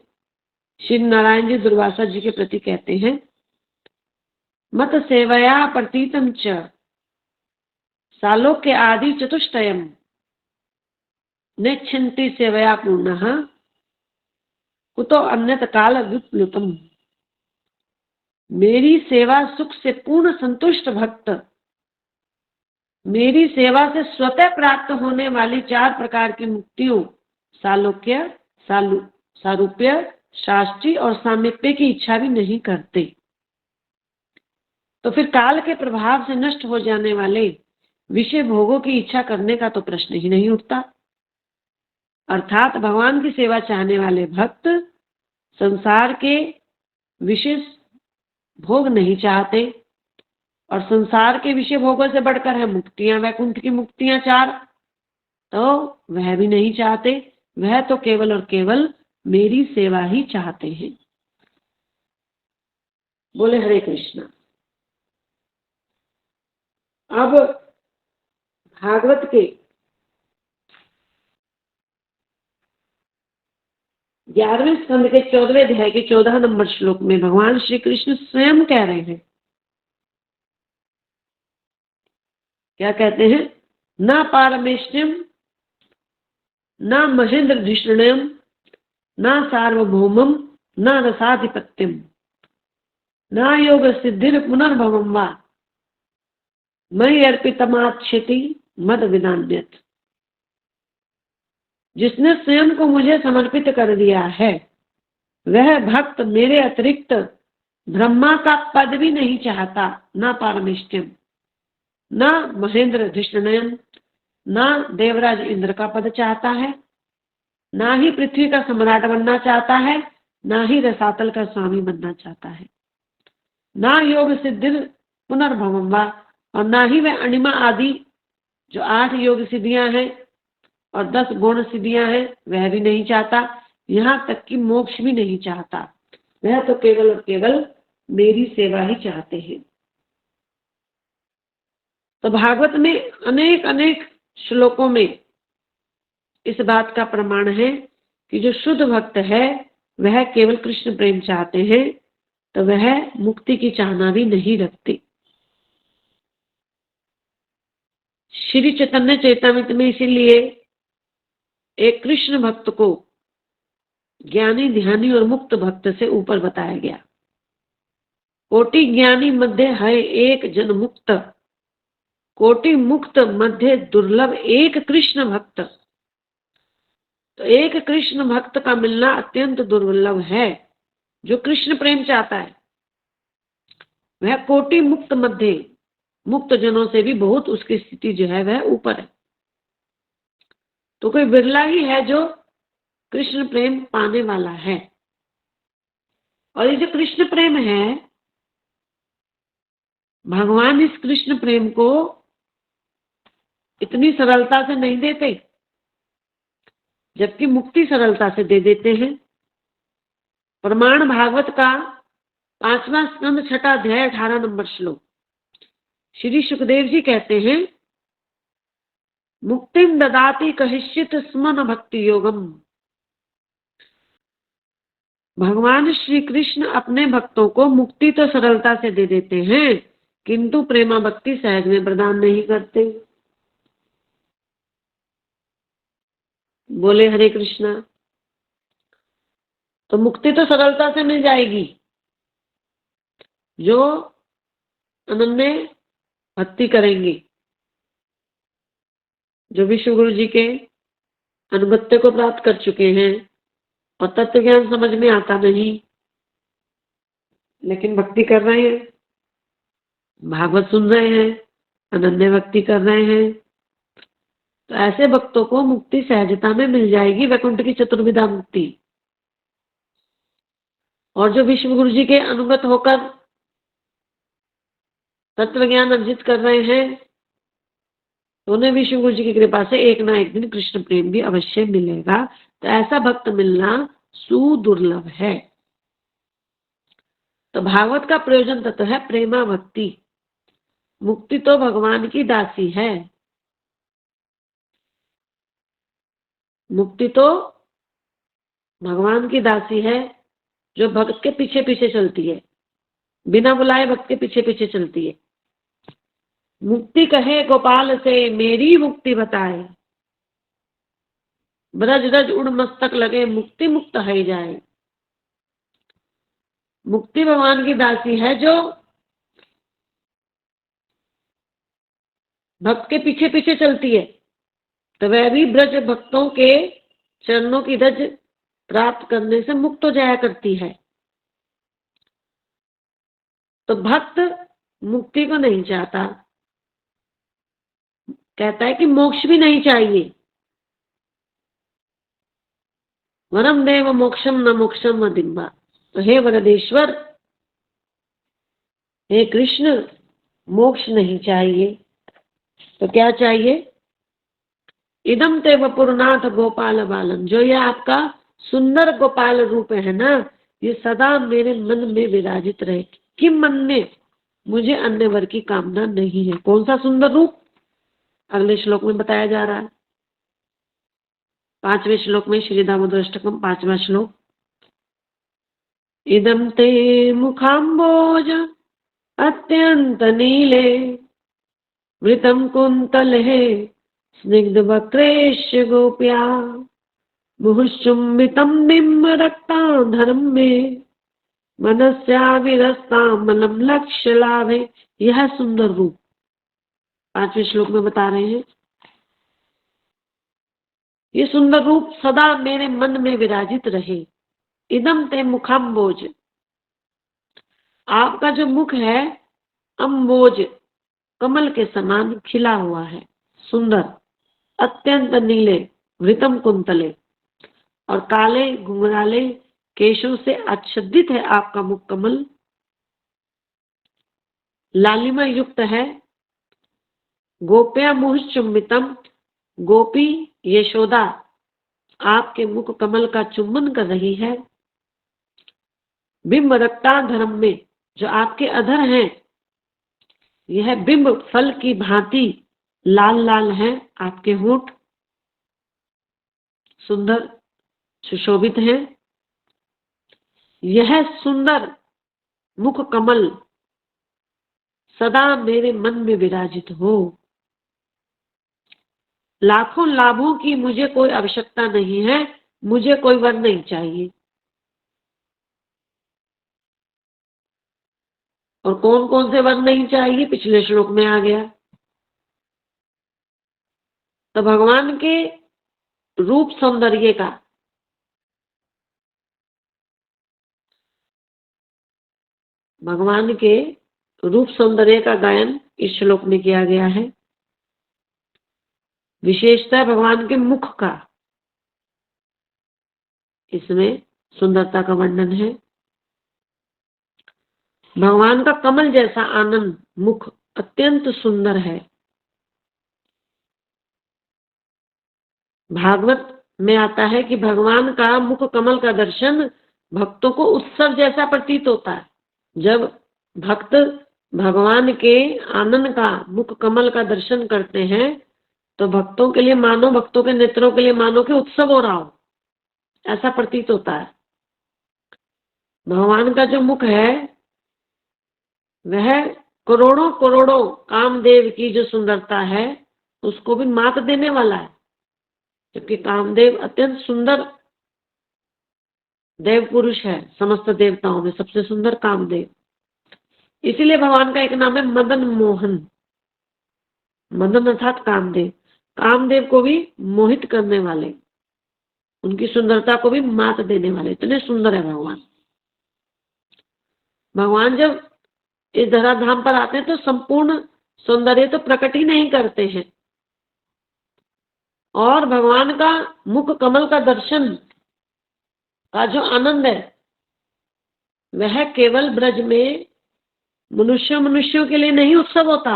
श्री नारायण जी दुर्वासा जी के प्रति कहते हैं, मत सेवया प्रतीतम च सालोक्य आदि चतुष्टयम नेच्छन्ति सेवया पूर्णः कुतो अन्यत काल विप्लुतम। मेरी सेवा सुख से पूर्ण संतुष्ट भक्त मेरी सेवा से स्वतः प्राप्त होने वाली 4 प्रकार की मुक्तियों सालोक्य, सारूप्य, शास्त्री और सामीप्य की इच्छा भी नहीं करते। तो फिर काल के प्रभाव से नष्ट हो जाने वाले विषय भोगों की इच्छा करने का तो प्रश्न ही नहीं उठता। अर्थात भगवान की सेवा चाहने वाले भक्त संसार के विशेष भोग नहीं चाहते और संसार के विषय भोगों से बढ़कर है मुक्तियां, वैकुंठ की मुक्तियां 4, तो वह भी नहीं चाहते। वह तो केवल और केवल मेरी सेवा ही चाहते हैं। बोले हरे कृष्णा। अब भागवत के 11वें स्कंद के 14वें अध्याय के 14 नंबर श्लोक में भगवान श्री कृष्ण स्वयं कह रहे हैं, क्या कहते हैं? न पारमेष्टिम न महेंद्र धिष्णयम न सार्वभौमम न रसाधिपत्यम न योग सिद्धिर पुनर्भवम वा मयि अर्पितमाच्छति मद विदान्यत। जिसने स्वयं को मुझे समर्पित कर दिया है वह भक्त मेरे अतिरिक्त ब्रह्मा का पद भी नहीं चाहता, न पारमेष्टिम न महेंद्र धिष्णयम न देवराज इंद्र का पद चाहता है, ना ही पृथ्वी का सम्राट बनना चाहता है, ना ही रसातल का स्वामी बनना चाहता है, ना योग सिद्धि पुनर्भवम वा, और ना ही वह अणिमा आदि जो 8 योग सिद्धियां हैं और 10 गुण सिद्धियां हैं वह भी नहीं चाहता, यहाँ तक कि मोक्ष भी नहीं चाहता। वह तो केवल और केवल मेरी सेवा ही चाहते हैं। तो भागवत में अनेक अनेक श्लोकों में इस बात का प्रमाण है कि जो शुद्ध भक्त है वह केवल कृष्ण प्रेम चाहते हैं, तो वह मुक्ति की चाहना भी नहीं रखते। श्री चैतन्य चैतामृत में इसीलिए एक कृष्ण भक्त को ज्ञानी, ध्यानी और मुक्त भक्त से ऊपर बताया गया। कोटि ज्ञानी मध्य है एक जन मुक्त, कोटि मुक्त मध्य दुर्लभ एक कृष्ण भक्त। तो एक कृष्ण भक्त का मिलना अत्यंत दुर्लभ है। जो कृष्ण प्रेम चाहता है वह कोटि मुक्त मध्य, मुक्त जनों से भी बहुत उसकी स्थिति जो है वह ऊपर है। तो कोई बिरला ही है जो कृष्ण प्रेम पाने वाला है। और ये जो कृष्ण प्रेम है, भगवान इस कृष्ण प्रेम को इतनी सरलता से नहीं देते, जबकि मुक्ति सरलता से दे देते हैं। प्रमाण भागवत का 5वां स्कंद 6ठा अध्याय 18 नंबर श्लोक। श्री सुखदेव जी कहते हैं, मुक्तिम ददाति कहिश्चित स्मन भक्ति योगम। भगवान श्री कृष्ण अपने भक्तों को मुक्ति तो सरलता से दे देते हैं, किंतु प्रेमा भक्ति सहज में प्रदान नहीं करते। बोले हरे कृष्णा। तो मुक्ति तो सरलता से मिल जाएगी, जो अनन्य भक्ति करेंगे, जो विश्व गुरु जी के अनुगत्य को प्राप्त कर चुके हैं और तत्व ज्ञान समझ में आता नहीं लेकिन भक्ति कर रहे हैं, भागवत सुन रहे हैं, अनन्य भक्ति कर रहे हैं, तो ऐसे भक्तों को मुक्ति सहजता में मिल जाएगी, वैकुंठ की चतुर्विधा मुक्ति। और जो विश्व गुरु जी के अनुगत होकर तत्व ज्ञान अर्जित कर रहे हैं, तो उन्हें विष्णु गुरु जी की कृपा से एक ना एक दिन कृष्ण प्रेम भी अवश्य मिलेगा। तो ऐसा भक्त मिलना सुदुर्लभ है। तो भागवत का प्रयोजन तत्व है प्रेमा भक्ति। मुक्ति तो भगवान की दासी है, मुक्ति तो भगवान की दासी है जो भक्त के पीछे पीछे चलती है, बिना बुलाए भक्त के पीछे पीछे चलती है। मुक्ति कहे गोपाल से मेरी मुक्ति बताए, ब्रज रज उड़ मस्तक लगे मुक्ति मुक्त है जाए। मुक्ति भगवान की दासी है जो भक्त के पीछे पीछे चलती है, तो वह भी ब्रज भक्तों के चरणों की रज प्राप्त करने से मुक्त हो जाया करती है। तो भक्त मुक्ति को नहीं चाहता, कहता है कि मोक्ष भी नहीं चाहिए। वरम देव मोक्षम न मोक्षम दिम्बा। तो हे वरदेश्वर, हे कृष्ण, मोक्ष नहीं चाहिए, तो क्या चाहिए? इदम ते वपुरनाथ गोपाल बालम, जो ये आपका सुंदर गोपाल रूप है ना, ये सदा मेरे मन में विराजित रहे। किम मन में, मुझे अन्य वर की कामना नहीं है। कौन सा सुंदर रूप, अगले श्लोक में बताया जा रहा है। 5वें श्लोक में, श्री दामोदर अष्टकम 5वां श्लोक। इदम ते मुखाम्बोज अत्यंत नीले वृतम कुंतल है स्निग्ध वक्रेश गोप्या मुहुश्चुम्बितम निम्न रक्ता धर्म में मनस्या विरस्ता मलम लक्ष्य लाभे। यह सुंदर रूप 5वें श्लोक में बता रहे हैं। ये सुंदर रूप सदा मेरे मन में विराजित रहे। इदम ते मुखाम्बोज, आपका जो मुख है अम्बोज, कमल के समान खिला हुआ है, सुंदर, अत्यंत नीले, वृतम कुंतले, और काले घुंघराले केशों से आच्छादित है आपका मुख कमल, लालिमा युक्त है। गोप्या मुह चुम्बितम, गोपी यशोदा आपके मुख कमल का चुम्बन कर रही है। बिंब रक्ता धर्म में, जो आपके अधर हैं यह बिंब फल की भांति लाल लाल है। आपके होंठ सुंदर सुशोभित हैं। यह सुंदर मुख कमल सदा मेरे मन में विराजित हो। लाखों लाभों की मुझे कोई आवश्यकता नहीं है, मुझे कोई वर नहीं चाहिए। और कौन कौन से वर नहीं चाहिए, पिछले श्लोक में आ गया। तो भगवान के रूप सौंदर्य का, भगवान के रूप सौंदर्य का गायन इस श्लोक में किया गया है। विशेषता भगवान के मुख का इसमें सुंदरता का वर्णन है। भगवान का कमल जैसा आनंद मुख अत्यंत सुंदर है। भागवत में आता है कि भगवान का मुख कमल का दर्शन भक्तों को उत्सव जैसा प्रतीत होता है। जब भक्त भगवान के आनंद का मुख कमल का दर्शन करते हैं तो भक्तों के लिए मानो, भक्तों के नेत्रों के लिए मानो कि उत्सव हो रहा हो, ऐसा प्रतीत होता है। भगवान का जो मुख है वह करोड़ों करोड़ों कामदेव की जो सुंदरता है उसको भी मात देने वाला है, जबकि कामदेव अत्यंत सुंदर देव पुरुष है। समस्त देवताओं में सबसे सुंदर कामदेव। इसीलिए भगवान का एक नाम है मदन मोहन। मदन अर्थात कामदेव, कामदेव को भी मोहित करने वाले, उनकी सुंदरता को भी मात देने वाले, इतने सुंदर है भगवान। भगवान जब इस धराधाम पर आते हैं तो संपूर्ण सौंदर्य तो प्रकट ही नहीं करते हैं, और भगवान का मुख कमल का दर्शन का जो आनंद है वह केवल ब्रज में मनुष्यों के लिए नहीं उत्सव होता,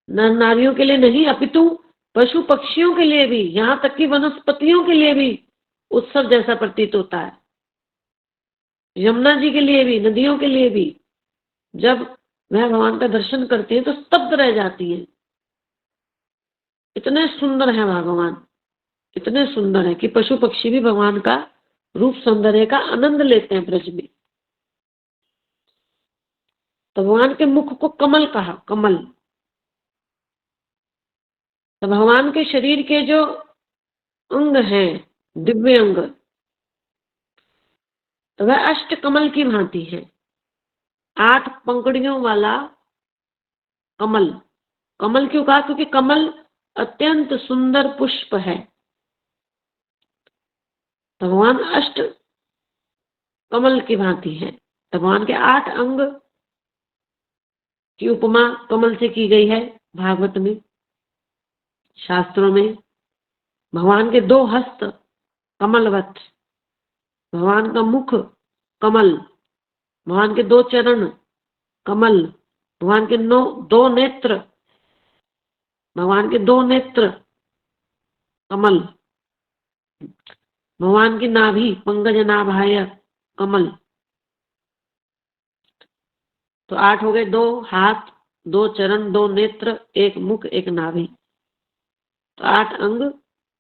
नर नारियों के लिए नहीं, अपितु पशु पक्षियों के लिए भी, यहाँ तक कि वनस्पतियों के लिए भी उत्सव जैसा प्रतीत होता है। यमुना जी के लिए भी, नदियों के लिए भी जब वह भगवान का दर्शन करते हैं तो स्तब्ध रह जाती हैं। इतने सुंदर है भगवान, इतने सुंदर है कि पशु पक्षी भी भगवान का रूप सौंदर्य का आनंद लेते हैं ब्रज में। तो भगवान के मुख को कमल कहा, कमल। तो भगवान के शरीर के जो अंग हैं, दिव्य अंग, तो वह अष्ट कमल की भांति है। 8 पंखुड़ियों वाला कमल। कमल क्यों कहा? क्योंकि कमल अत्यंत सुंदर पुष्प है। भगवान अष्ट कमल की भांति है। भगवान के 8 अंग की उपमा कमल से की गई है भागवत में, शास्त्रों में। भगवान के 2 हस्त कमलवत, भगवान का मुख कमल, भगवान के 2 चरण कमल, भगवान के 2 नेत्र, भगवान के 2 नेत्र कमल, भगवान की नाभि, पंकज नाभाय कमल। तो 8 हो गए, 2 हाथ, 2 चरण, 2 नेत्र, 1 मुख, 1 नाभि। तो 8 अंग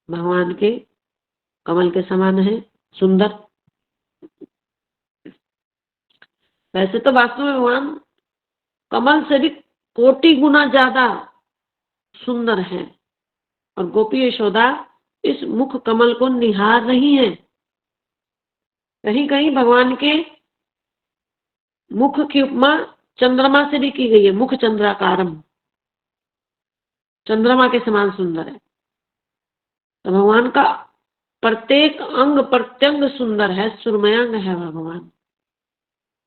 भगवान के कमल के समान है, सुंदर। वैसे तो वास्तव में भगवान कमल से भी कोटि गुना ज्यादा सुंदर है। और गोपी यशोदा इस मुख कमल को निहार रही है। कहीं कहीं भगवान के मुख की उपमा चंद्रमा से भी की गई है, मुख चंद्राकारम, चंद्रमा के समान सुंदर है। तो भगवान का प्रत्येक अंग प्रत्यंग सुंदर है, सुरमयांग है भगवान।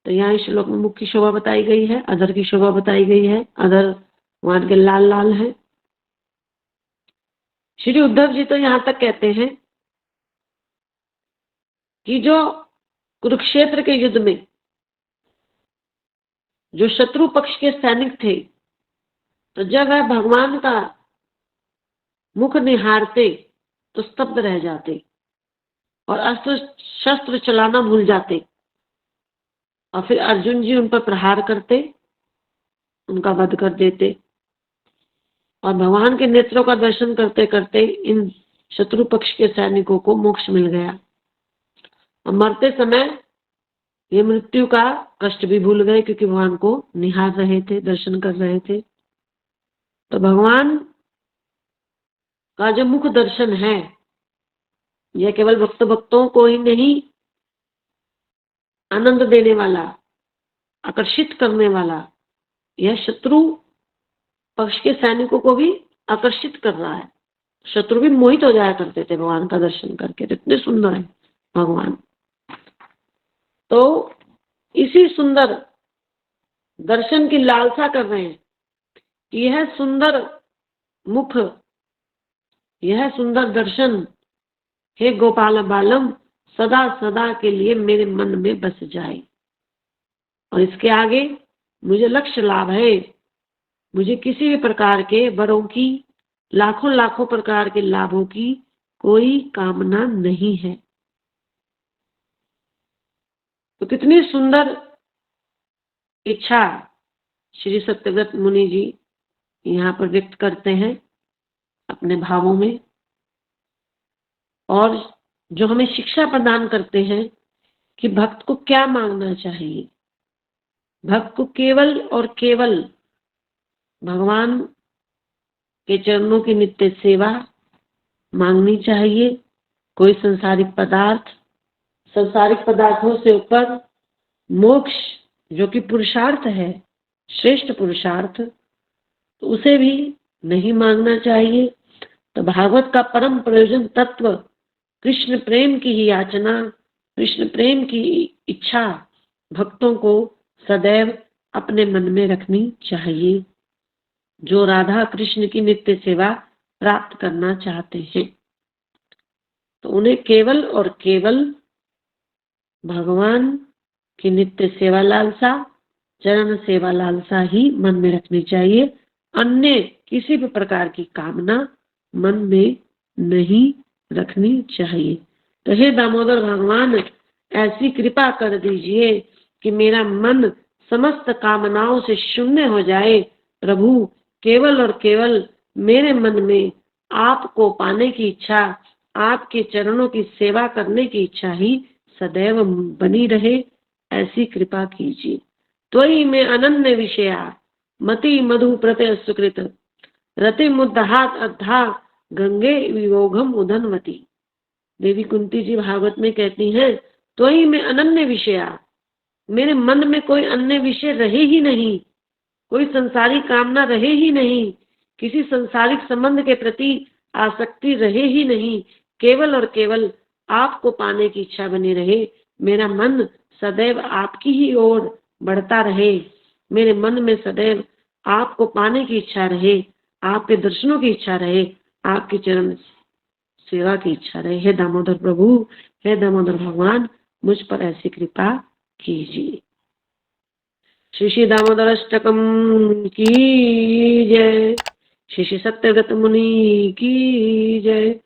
तो यहाँ इस श्लोक में मुख की शोभा बताई गई है, अधर की शोभा बताई गई है। अधर भगवान के लाल लाल है। श्री उद्धव जी तो यहाँ तक कहते हैं कि जो कुरुक्षेत्र के युद्ध में जो शत्रु पक्ष के सैनिक थे, तो जब वह भगवान का मुख निहारते तो स्तब्ध रह जाते और अस्त्र शस्त्र चलाना भूल जाते। और फिर अर्जुन जी उन पर प्रहार करते, उनका वध कर देते। और भगवान के नेत्रों का दर्शन करते करते इन शत्रु पक्ष के सैनिकों को मोक्ष मिल गया। और मरते समय ये मृत्यु का कष्ट भी भूल गए, क्योंकि भगवान को निहार रहे थे, दर्शन कर रहे थे। तो भगवान का जो मुख दर्शन है, यह केवल भक्तों को ही नहीं आनंद देने वाला, आकर्षित करने वाला, यह शत्रु पक्ष के सैनिकों को भी आकर्षित कर रहा है। शत्रु भी मोहित हो जाया करते थे भगवान का दर्शन करके, तो इतने सुंदर है भगवान। तो इसी सुंदर दर्शन की लालसा कर रहे हैं कि यह सुंदर मुख, यह सुंदर दर्शन, हे गोपाल बालम, सदा सदा के लिए मेरे मन में बस जाए। और इसके आगे मुझे लक्ष्य लाभ है, मुझे किसी भी प्रकार के वरों की, लाखों लाखों प्रकार के लाभों की कोई कामना नहीं है। तो कितनी सुंदर इच्छा श्री सत्यव्रत मुनि जी यहाँ पर व्यक्त करते हैं अपने भावों में, और जो हमें शिक्षा प्रदान करते हैं कि भक्त को क्या मांगना चाहिए। भक्त को केवल और केवल भगवान के चरणों की नित्य सेवा मांगनी चाहिए। कोई सांसारिक पदार्थ, सांसारिक पदार्थों से ऊपर मोक्ष जो कि पुरुषार्थ है, श्रेष्ठ पुरुषार्थ, तो उसे भी नहीं मांगना चाहिए। तो भागवत का परम प्रयोजन तत्व कृष्ण प्रेम की ही याचना, कृष्ण प्रेम की इच्छा भक्तों को सदैव अपने मन में रखनी चाहिए, जो राधा कृष्ण की नित्य सेवा प्राप्त करना चाहते हैं। तो उन्हें केवल और केवल भगवान की नित्य सेवा लालसा, चरण सेवा लालसा ही मन में रखनी चाहिए। अन्य किसी भी प्रकार की कामना मन में नहीं रखनी चाहिए। तो हे दामोदर भगवान, ऐसी कृपा कर दीजिए कि मेरा मन समस्त कामनाओं से शून्य हो जाए। प्रभु, केवल और केवल मेरे मन में आपको पाने की इच्छा, आपके चरणों की सेवा करने की इच्छा ही सदैव बनी रहे, ऐसी कृपा कीजिए। त्वयि में अनन्य विषया, मति मधु प्रत्यय सुकृत, रति मुद्दहात अद्धा, गंगे वियोगम उदनवती। देवी कुंती जी भागवत में कहती हैं, त्वयि में अनन्य विषया, मेरे मन में कोई अन्य विषय रहे ही नहीं, कोई संसारी कामना रहे ही नहीं, किसी संसारिक संबंध के प्रति आसक्ति रहे ही नहीं, केवल और केवल आपको पाने की इच्छा बनी रहे। मेरा मन सदैव आपकी ही ओर बढ़ता रहे, मेरे मन में सदैव आपको पाने की इच्छा रहे, आपके दर्शनों की इच्छा रहे, आपके चरण सेवा की इच्छा रहे। हे दामोदर प्रभु, हे दामोदर भगवान, मुझ पर ऐसी कृपा कीजिए। श्री श्री दामोदर अष्टकम की जय। श्री श्री सत्यव्रत मुनि की जय।